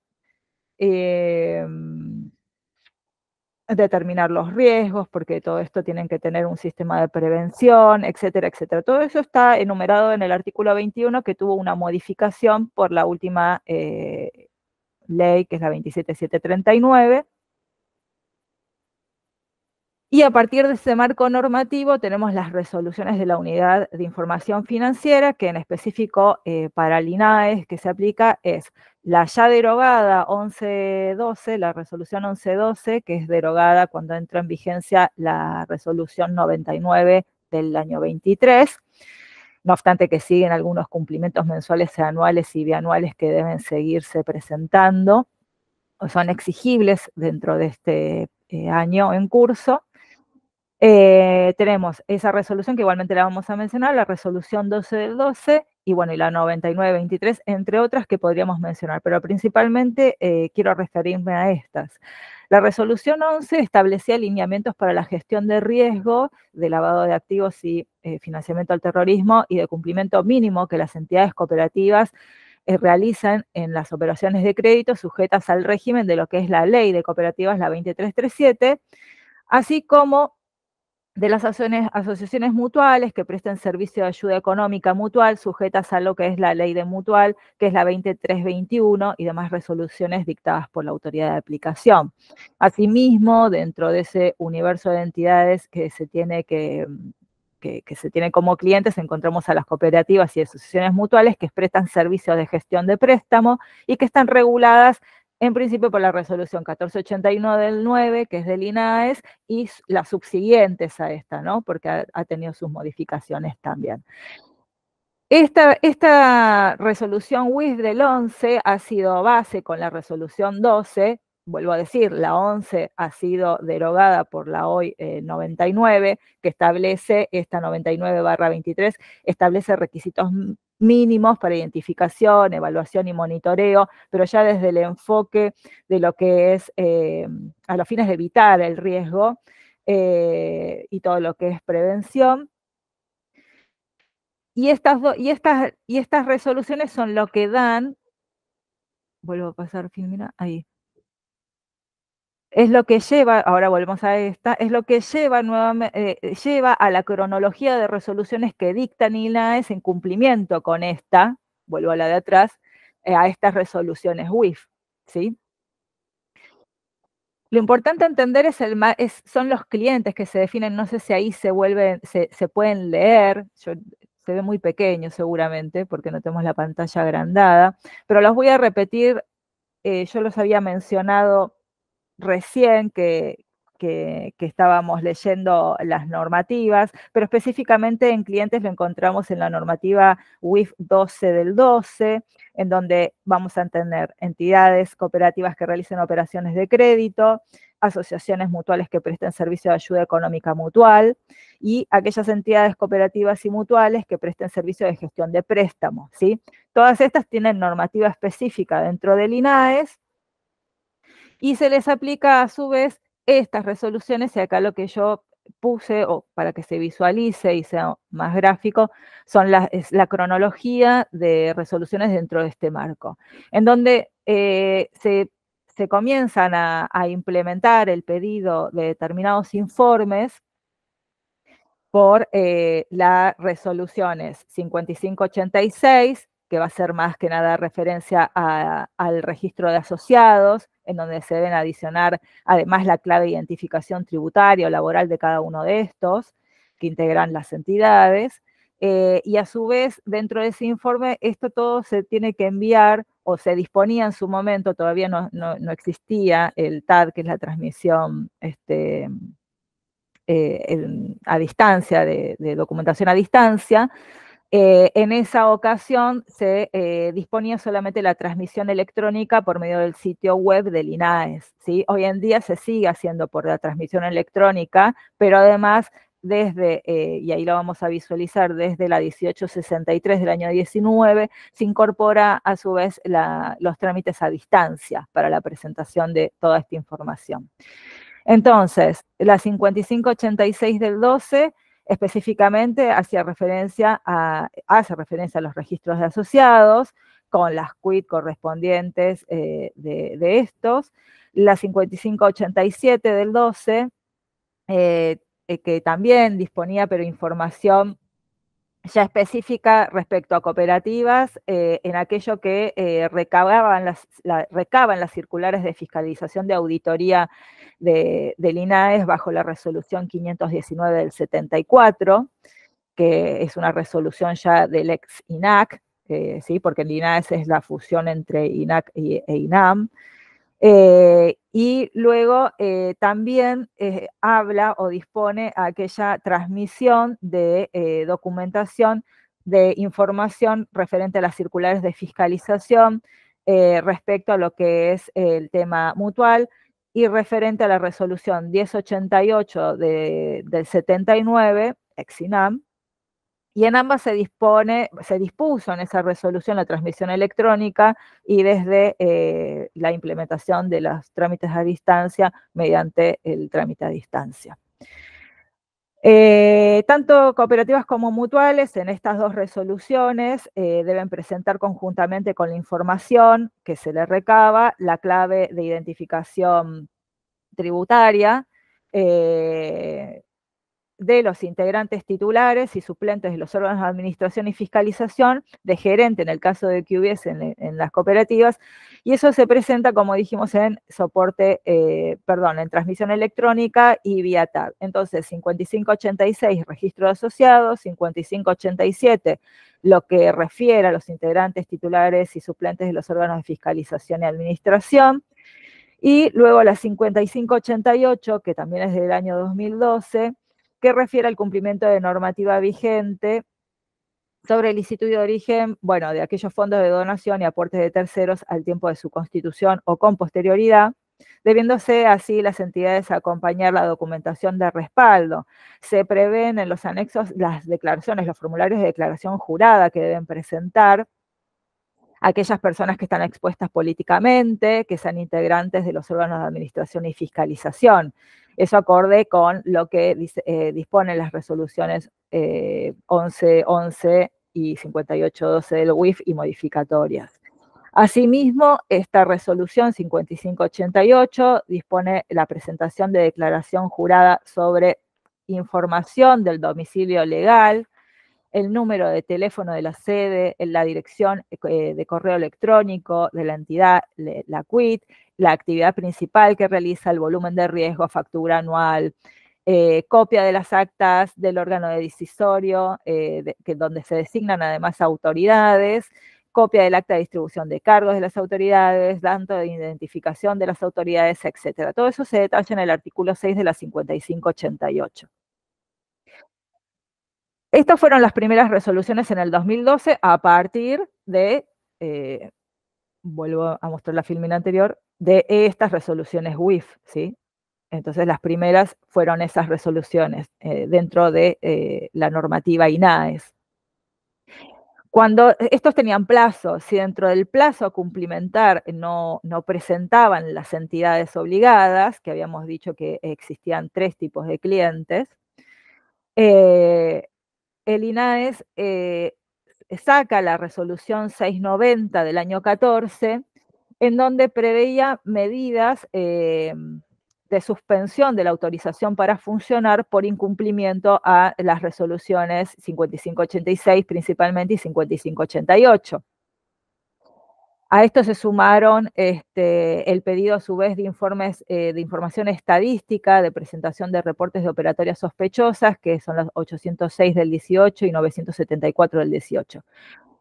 determinar los riesgos, porque todo esto tienen que tener un sistema de prevención, etcétera, etcétera. Todo eso está enumerado en el artículo 21, que tuvo una modificación por la última ley, que es la 27739. Y a partir de ese marco normativo tenemos las resoluciones de la Unidad de Información Financiera, que en específico para el INAES que se aplica es la ya derogada 1112, la resolución 1112, que es derogada cuando entra en vigencia la resolución 99 del año 23, no obstante que siguen algunos cumplimientos mensuales, anuales y bianuales que deben seguirse presentando, o son exigibles dentro de este año en curso. Tenemos esa resolución que igualmente la vamos a mencionar, la resolución 12 del 12 y bueno, y la 99-23, entre otras que podríamos mencionar, pero principalmente quiero referirme a estas. La resolución 11 establecía lineamientos para la gestión de riesgo, de lavado de activos y financiamiento al terrorismo y de cumplimiento mínimo que las entidades cooperativas realizan en las operaciones de crédito sujetas al régimen de lo que es la ley de cooperativas, la 2337, así como de las asociaciones mutuales que presten servicio de ayuda económica mutual sujetas a lo que es la ley de mutual, que es la 2321 y demás resoluciones dictadas por la autoridad de aplicación. Asimismo, dentro de ese universo de entidades que se tiene se tiene como clientes, encontramos a las cooperativas y asociaciones mutuales que prestan servicios de gestión de préstamo y que están reguladas en principio por la resolución 1481 del 9, que es del INAES, y las subsiguientes a esta, ¿no? Porque ha tenido sus modificaciones también. Esta resolución WIF del 11 ha sido base con la resolución 12, vuelvo a decir, la 11 ha sido derogada por la hoy 99, que establece, esta 99/23, establece requisitos mínimos para identificación, evaluación y monitoreo, pero ya desde el enfoque de lo que es a los fines de evitar el riesgo y todo lo que es prevención. Y estas resoluciones son lo que dan, vuelvo a pasar, Filmina, ahí. Es lo que lleva, ahora volvemos a esta, es lo que lleva, lleva a la cronología de resoluciones que dictan INAES en cumplimiento con esta, vuelvo a la de atrás, a estas resoluciones WIF, ¿sí? Lo importante a entender son los clientes que se definen, no sé si ahí se pueden leer, se ve muy pequeño seguramente, porque no tenemos la pantalla agrandada, pero los voy a repetir, yo los había mencionado recién que estábamos leyendo las normativas, pero específicamente en clientes lo encontramos en la normativa WIF 12 del 12, en donde vamos a tener entidades cooperativas que realicen operaciones de crédito, asociaciones mutuales que presten servicio de ayuda económica mutual y aquellas entidades cooperativas y mutuales que presten servicio de gestión de préstamos, ¿sí? Todas estas tienen normativa específica dentro del INAES y se les aplica a su vez estas resoluciones, y acá lo que yo puse, o para que se visualice y sea más gráfico, es la cronología de resoluciones dentro de este marco, en donde se comienzan a implementar el pedido de determinados informes por las resoluciones 5586, que va a ser más que nada referencia al registro de asociados, en donde se deben adicionar además la clave de identificación tributaria o laboral de cada uno de estos, que integran las entidades, y a su vez, dentro de ese informe, esto todo se tiene que enviar, o se disponía en su momento, todavía no existía el TAD, que es la transmisión a distancia, de documentación a distancia. En esa ocasión se disponía solamente la transmisión electrónica por medio del sitio web del INAES, ¿sí? Hoy en día se sigue haciendo por la transmisión electrónica, pero además desde, y ahí lo vamos a visualizar, desde la 1863 del año 19, se incorpora a su vez los trámites a distancia para la presentación de toda esta información. Entonces, la 5586 del 12 específicamente hace referencia a los registros de asociados, con las quit correspondientes de estos. La 5587 del 12, que también disponía, pero información ya específica respecto a cooperativas, en aquello que recaban las circulares de fiscalización de auditoría del INAES bajo la resolución 519 del 74, que es una resolución ya del ex INAC, ¿sí? Porque el INAES es la fusión entre INAC e INAM. Y luego también habla o dispone a aquella transmisión de documentación de información referente a las circulares de fiscalización respecto a lo que es el tema mutual y referente a la resolución 1088 del 79, ex-INAM. Y en ambas se dispuso en esa resolución la transmisión electrónica y desde la implementación de los trámites a distancia mediante el trámite a distancia. Tanto cooperativas como mutuales en estas dos resoluciones deben presentar conjuntamente con la información que se les recaba la clave de identificación tributaria, de los integrantes titulares y suplentes de los órganos de administración y fiscalización, de gerente en el caso de que hubiese en las cooperativas, y eso se presenta, como dijimos, en en transmisión electrónica y vía TAB. Entonces, 5586, registro de asociados, 5587, lo que refiere a los integrantes titulares y suplentes de los órganos de fiscalización y administración, y luego la 5588, que también es del año 2012, que refiere al cumplimiento de normativa vigente sobre el instituto de origen, bueno, de aquellos fondos de donación y aportes de terceros al tiempo de su constitución o con posterioridad, debiéndose así las entidades acompañar la documentación de respaldo. Se prevén en los anexos las declaraciones, los formularios de declaración jurada que deben presentar aquellas personas que están expuestas políticamente, que sean integrantes de los órganos de administración y fiscalización. Eso acorde con lo que disponen las resoluciones 1111 y 5812 del UIF y modificatorias. Asimismo, esta resolución 5588 dispone la presentación de declaración jurada sobre información del domicilio legal, el número de teléfono de la sede, la dirección de correo electrónico de la entidad, la quit, la actividad principal que realiza, el volumen de riesgo, factura anual, copia de las actas del órgano decisorio, donde se designan además autoridades, copia del acta de distribución de cargos de las autoridades, dato de identificación de las autoridades, etc. Todo eso se detalla en el artículo 6 de la 5588. Estas fueron las primeras resoluciones en el 2012 a partir de, vuelvo a mostrar la filmina anterior, de estas resoluciones UIF, ¿sí? Entonces las primeras fueron esas resoluciones dentro de la normativa INAES. Cuando estos tenían plazo, si dentro del plazo a cumplimentar no presentaban las entidades obligadas, que habíamos dicho que existían 3 tipos de clientes, el INAES saca la resolución 690 del año 14, en donde preveía medidas de suspensión de la autorización para funcionar por incumplimiento a las resoluciones 5586 principalmente y 5588. A esto se sumaron el pedido a su vez de informes de información estadística, de presentación de reportes de operatorias sospechosas, que son los 806 del 18 y 974 del 18.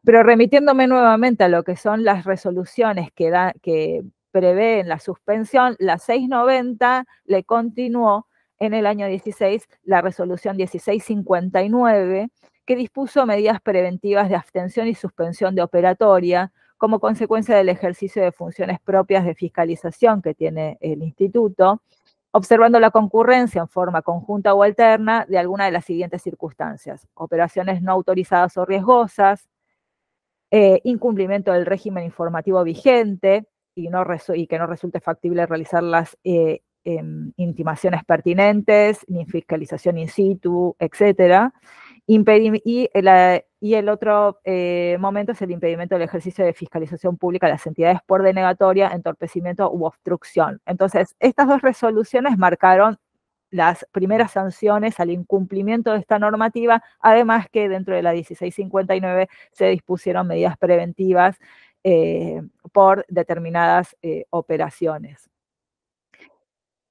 Pero remitiéndome nuevamente a lo que son las resoluciones que prevén la suspensión, la 690 le continuó en el año 16 la resolución 1659, que dispuso medidas preventivas de abstención y suspensión de operatoria, como consecuencia del ejercicio de funciones propias de fiscalización que tiene el instituto, observando la concurrencia en forma conjunta o alterna de alguna de las siguientes circunstancias: operaciones no autorizadas o riesgosas, incumplimiento del régimen informativo vigente y que no resulte factible realizarlas intimaciones pertinentes, ni fiscalización in situ, etc. Y el otro momento es el impedimento del ejercicio de fiscalización pública a las entidades por denegatoria, entorpecimiento u obstrucción. Entonces, estas dos resoluciones marcaron las primeras sanciones al incumplimiento de esta normativa, además que dentro de la 1659 se dispusieron medidas preventivas por determinadas operaciones,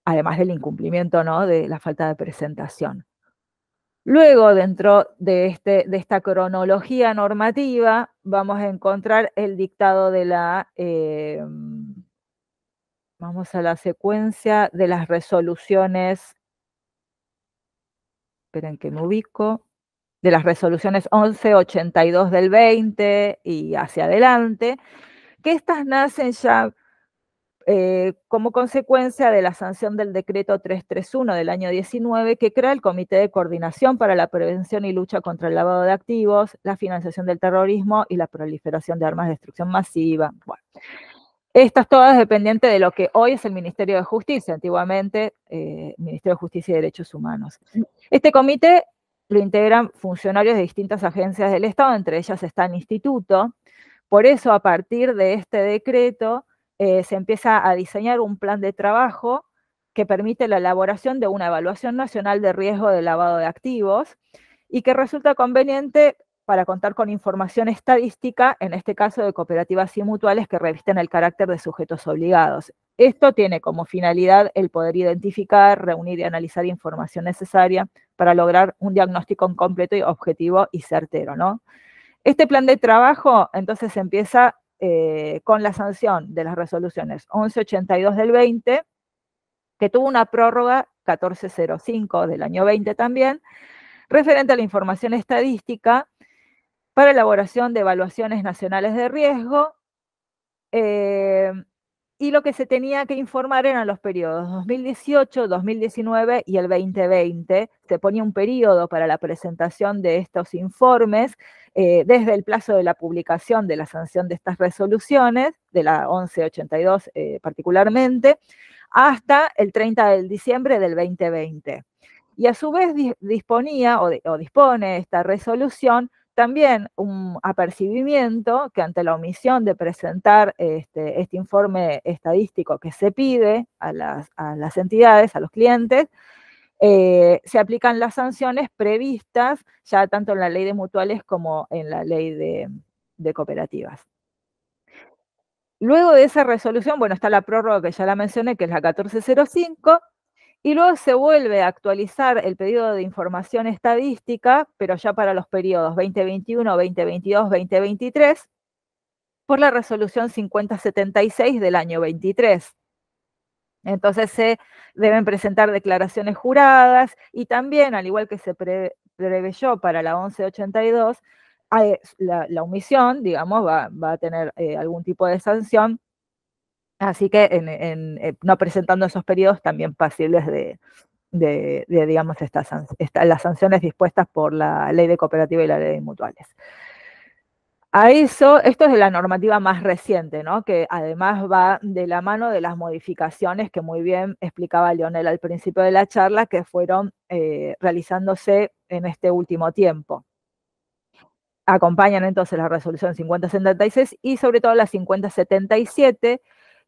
además del incumplimiento, ¿no?, de la falta de presentación. Luego, dentro de esta cronología normativa, vamos a encontrar el dictado de vamos a la secuencia de las resoluciones, esperen que me ubico, de las resoluciones 1182 del 20 y hacia adelante, que estas nacen ya como consecuencia de la sanción del decreto 331 del año 19, que crea el Comité de Coordinación para la Prevención y Lucha contra el Lavado de Activos, la financiación del terrorismo y la proliferación de armas de destrucción masiva. Bueno, estas todas dependientes de lo que hoy es el Ministerio de Justicia, antiguamente Ministerio de Justicia y Derechos Humanos. Este comité lo integran funcionarios de distintas agencias del Estado, entre ellas está el Instituto. Por eso, a partir de este decreto, se empieza a diseñar un plan de trabajo que permite la elaboración de una evaluación nacional de riesgo de lavado de activos y que resulta conveniente para contar con información estadística, en este caso de cooperativas y mutuales que revisten el carácter de sujetos obligados. Esto tiene como finalidad el poder identificar, reunir y analizar información necesaria para lograr un diagnóstico completo y objetivo y certero, ¿no? Este plan de trabajo entonces empieza con la sanción de las resoluciones 1182 del 20, que tuvo una prórroga 1405 del año 20 también, referente a la información estadística para elaboración de evaluaciones nacionales de riesgo, y lo que se tenía que informar eran los periodos 2018, 2019 y el 2020. Se ponía un periodo para la presentación de estos informes, desde el plazo de la publicación de la sanción de estas resoluciones, de la 1182 particularmente, hasta el 30 de diciembre del 2020. Y a su vez disponía o dispone esta resolución también un apercibimiento que ante la omisión de presentar este informe estadístico que se pide a las entidades, a los clientes, se aplican las sanciones previstas ya tanto en la ley de mutuales como en la ley de cooperativas. Luego de esa resolución, bueno, está la prórroga que ya la mencioné, que es la 1405, y luego se vuelve a actualizar el pedido de información estadística, pero ya para los periodos 2021, 2022, 2023, por la resolución 5076 del año 23. Entonces se deben presentar declaraciones juradas y también, al igual que se preveyó para la 1182, la omisión, digamos, va a tener algún tipo de sanción. Así que no presentando esos periodos también pasibles de digamos, las sanciones dispuestas por la ley de cooperativa y la ley de mutuales. A eso, esto es de la normativa más reciente, ¿no?, que además va de la mano de las modificaciones que muy bien explicaba Leonel al principio de la charla, que fueron realizándose en este último tiempo. Acompañan entonces la resolución 5076 y sobre todo la 5077,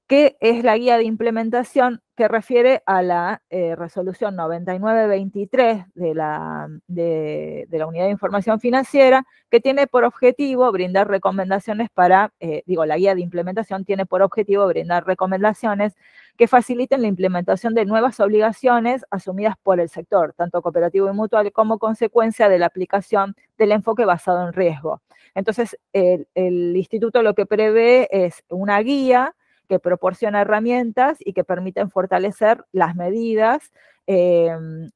que es la guía de implementación que refiere a la resolución 9923 de la Unidad de Información Financiera, que tiene por objetivo brindar recomendaciones para, la guía de implementación tiene por objetivo brindar recomendaciones que faciliten la implementación de nuevas obligaciones asumidas por el sector, tanto cooperativo y mutual, como consecuencia de la aplicación del enfoque basado en riesgo. Entonces, el instituto lo que prevé es una guía que proporciona herramientas y que permiten fortalecer las medidas,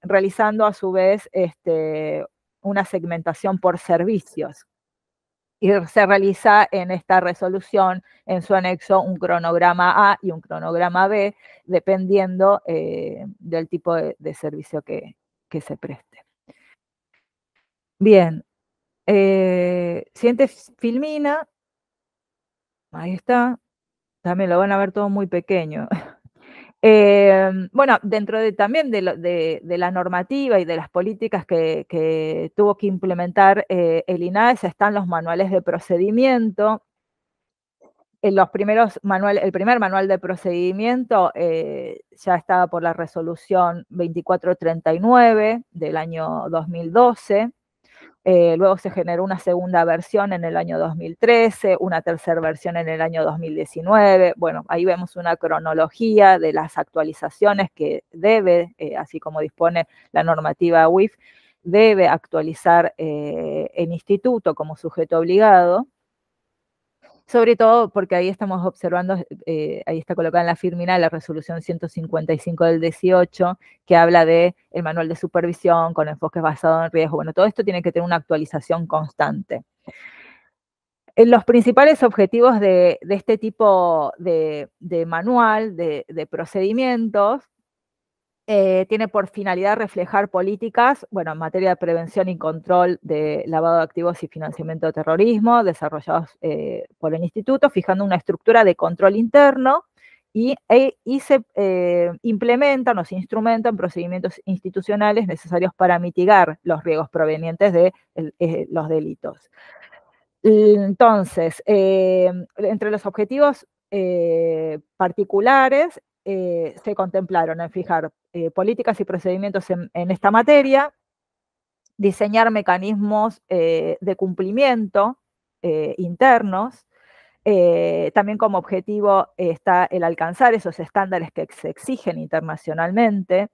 realizando a su vez una segmentación por servicios. Y se realiza en esta resolución, en su anexo, un cronograma A y un cronograma B, dependiendo del tipo de servicio que se preste. Bien, siguiente filmina, ahí está. También lo van a ver todo muy pequeño. Bueno, dentro también de la normativa y de las políticas que tuvo que implementar el INAES están los manuales de procedimiento. El primer manual de procedimiento ya estaba por la resolución 2439 del año 2012. Luego se generó una segunda versión en el año 2013, una tercera versión en el año 2019. Bueno, ahí vemos una cronología de las actualizaciones que debe, así como dispone la normativa UIF, debe actualizar el instituto como sujeto obligado. Sobre todo porque ahí estamos observando, ahí está colocada en la firmina la resolución 155 del 18, que habla del manual de supervisión con enfoques basados en riesgo. Bueno, todo esto tiene que tener una actualización constante. Los principales objetivos de este tipo de manual, de procedimientos, tiene por finalidad reflejar políticas, bueno, en materia de prevención y control de lavado de activos y financiamiento de terrorismo, desarrollados por el Instituto, fijando una estructura de control interno y se implementan o se instrumentan procedimientos institucionales necesarios para mitigar los riesgos provenientes de los delitos. Entonces, entre los objetivos particulares se contemplaron en fijar políticas y procedimientos en esta materia, diseñar mecanismos de cumplimiento internos. También como objetivo está el alcanzar esos estándares que se exigen internacionalmente.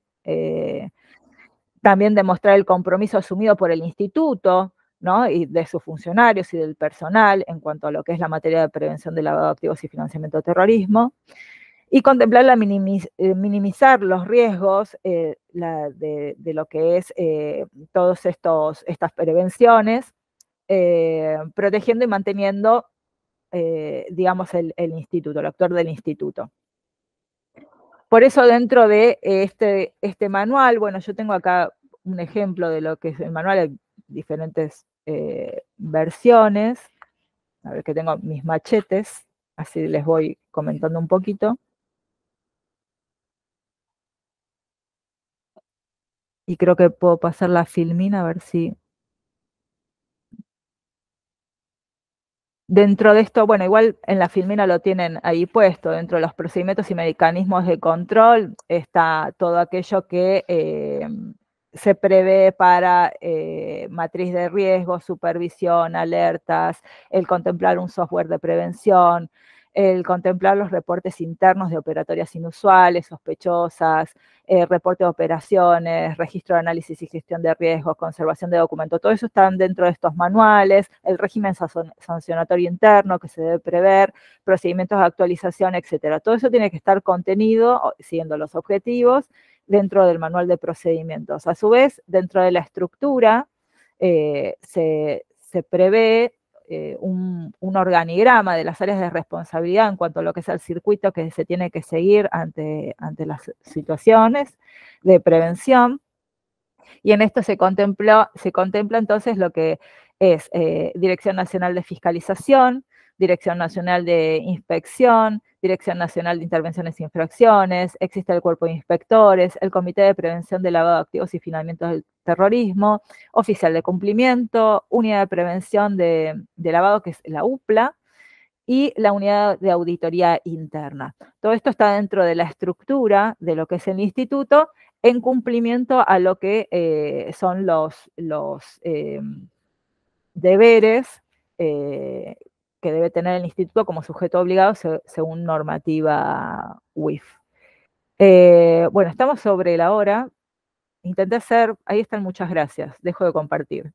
También demostrar el compromiso asumido por el instituto, ¿no? Y de sus funcionarios y del personal en cuanto a lo que es la materia de prevención de lavado de activos y financiamiento de terrorismo. Y contemplar minimizar los riesgos de lo que es todas estas prevenciones, protegiendo y manteniendo, digamos, el instituto, el actor del instituto. Por eso dentro de este manual, bueno, yo tengo acá un ejemplo de lo que es el manual, hay diferentes versiones. A ver que tengo mis machetes, así les voy comentando un poquito. Y creo que puedo pasar la filmina a ver si... Dentro de esto, bueno, igual en la filmina lo tienen ahí puesto, dentro de los procedimientos y mecanismos de control está todo aquello que se prevé para matriz de riesgo, supervisión, alertas, el contemplar un software de prevención, el contemplar los reportes internos de operatorias inusuales, sospechosas, reporte de operaciones, registro de análisis y gestión de riesgos, conservación de documentos, todo eso está dentro de estos manuales, el régimen sancionatorio interno que se debe prever, procedimientos de actualización, etcétera. Todo eso tiene que estar contenido, siguiendo los objetivos, dentro del manual de procedimientos. A su vez, dentro de la estructura, se prevé un organigrama de las áreas de responsabilidad en cuanto a lo que es el circuito que se tiene que seguir ante las situaciones de prevención. Y en esto se contempla entonces lo que es Dirección Nacional de Fiscalización, Dirección Nacional de Inspección, Dirección Nacional de Intervenciones e Infracciones, existe el Cuerpo de Inspectores, el Comité de Prevención de Lavado de Activos y Financiamiento del Terrorismo, Oficial de Cumplimiento, Unidad de Prevención de Lavado, que es la UPLA, y la Unidad de Auditoría Interna. Todo esto está dentro de la estructura de lo que es el instituto, en cumplimiento a lo que son los deberes que debe tener el instituto como sujeto obligado según normativa UIF. Bueno, estamos sobre la hora. Intenté hacer, ahí están, muchas gracias, dejo de compartir.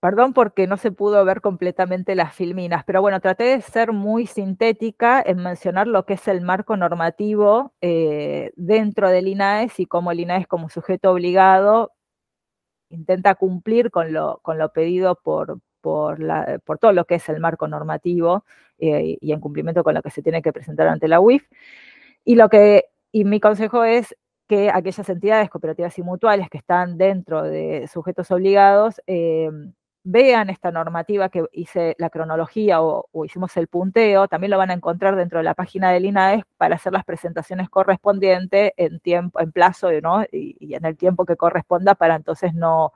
Perdón porque no se pudo ver completamente las filminas, pero bueno, traté de ser muy sintética en mencionar lo que es el marco normativo dentro del INAES y cómo el INAES como sujeto obligado intenta cumplir con lo pedido por todo lo que es el marco normativo y en cumplimiento con lo que se tiene que presentar ante la UIF. Y mi consejo es que aquellas entidades cooperativas y mutuales que están dentro de sujetos obligados vean esta normativa que hice la cronología o hicimos el punteo, también lo van a encontrar dentro de la página del INAES para hacer las presentaciones correspondientes en tiempo, en plazo, ¿no? y en el tiempo que corresponda para entonces no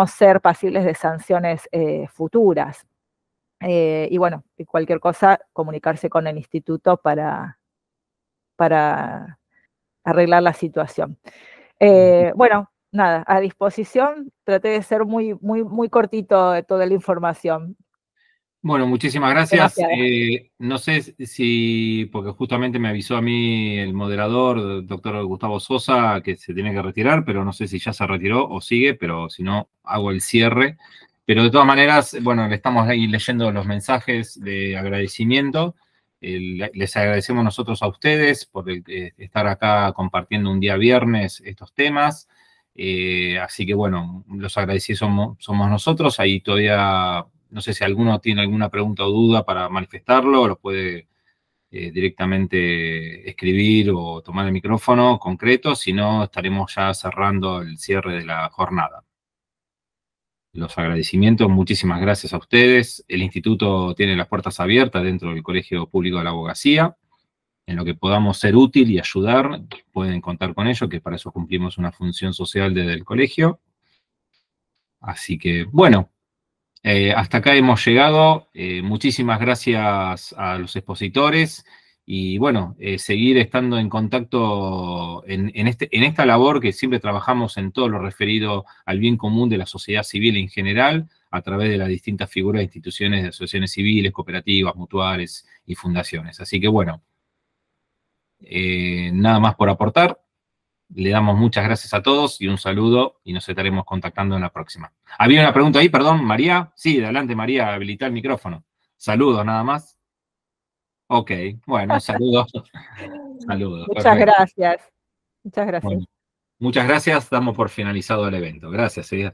ser pasibles de sanciones futuras. Y bueno, cualquier cosa, comunicarse con el instituto para arreglar la situación. Bueno, nada, a disposición, traté de ser muy cortito toda la información. Bueno, muchísimas gracias. No sé si, porque justamente me avisó a mí el moderador, el doctor Gustavo Sosa, que se tiene que retirar, pero no sé si ya se retiró o sigue, pero si no, hago el cierre. Pero de todas maneras, bueno, le estamos ahí leyendo los mensajes de agradecimiento. Les agradecemos nosotros a ustedes por estar acá compartiendo un día viernes estos temas. Así que bueno, los agradecidos somos nosotros. Ahí todavía, no sé si alguno tiene alguna pregunta o duda para manifestarlo, lo puede directamente escribir o tomar el micrófono concreto. Si no, estaremos ya cerrando el cierre de la jornada. Los agradecimientos, muchísimas gracias a ustedes. El instituto tiene las puertas abiertas dentro del Colegio Público de la Abogacía. En lo que podamos ser útil y ayudar, pueden contar con ello, que para eso cumplimos una función social desde el colegio. Así que, bueno, hasta acá hemos llegado. Muchísimas gracias a los expositores. Y bueno, seguir estando en contacto en esta labor que siempre trabajamos en todo lo referido al bien común de la sociedad civil en general, a través de las distintas figuras de instituciones, de asociaciones civiles, cooperativas, mutuales y fundaciones. Así que bueno, nada más por aportar. Le damos muchas gracias a todos y un saludo y nos estaremos contactando en la próxima. Había una pregunta ahí, perdón, María. Sí, adelante María, habilita el micrófono. Saludos nada más. Ok, bueno, saludos. Saludos. Muchas Perfecto. gracias. Muchas gracias. Bueno, muchas gracias. Damos por finalizado el evento. Gracias. Hasta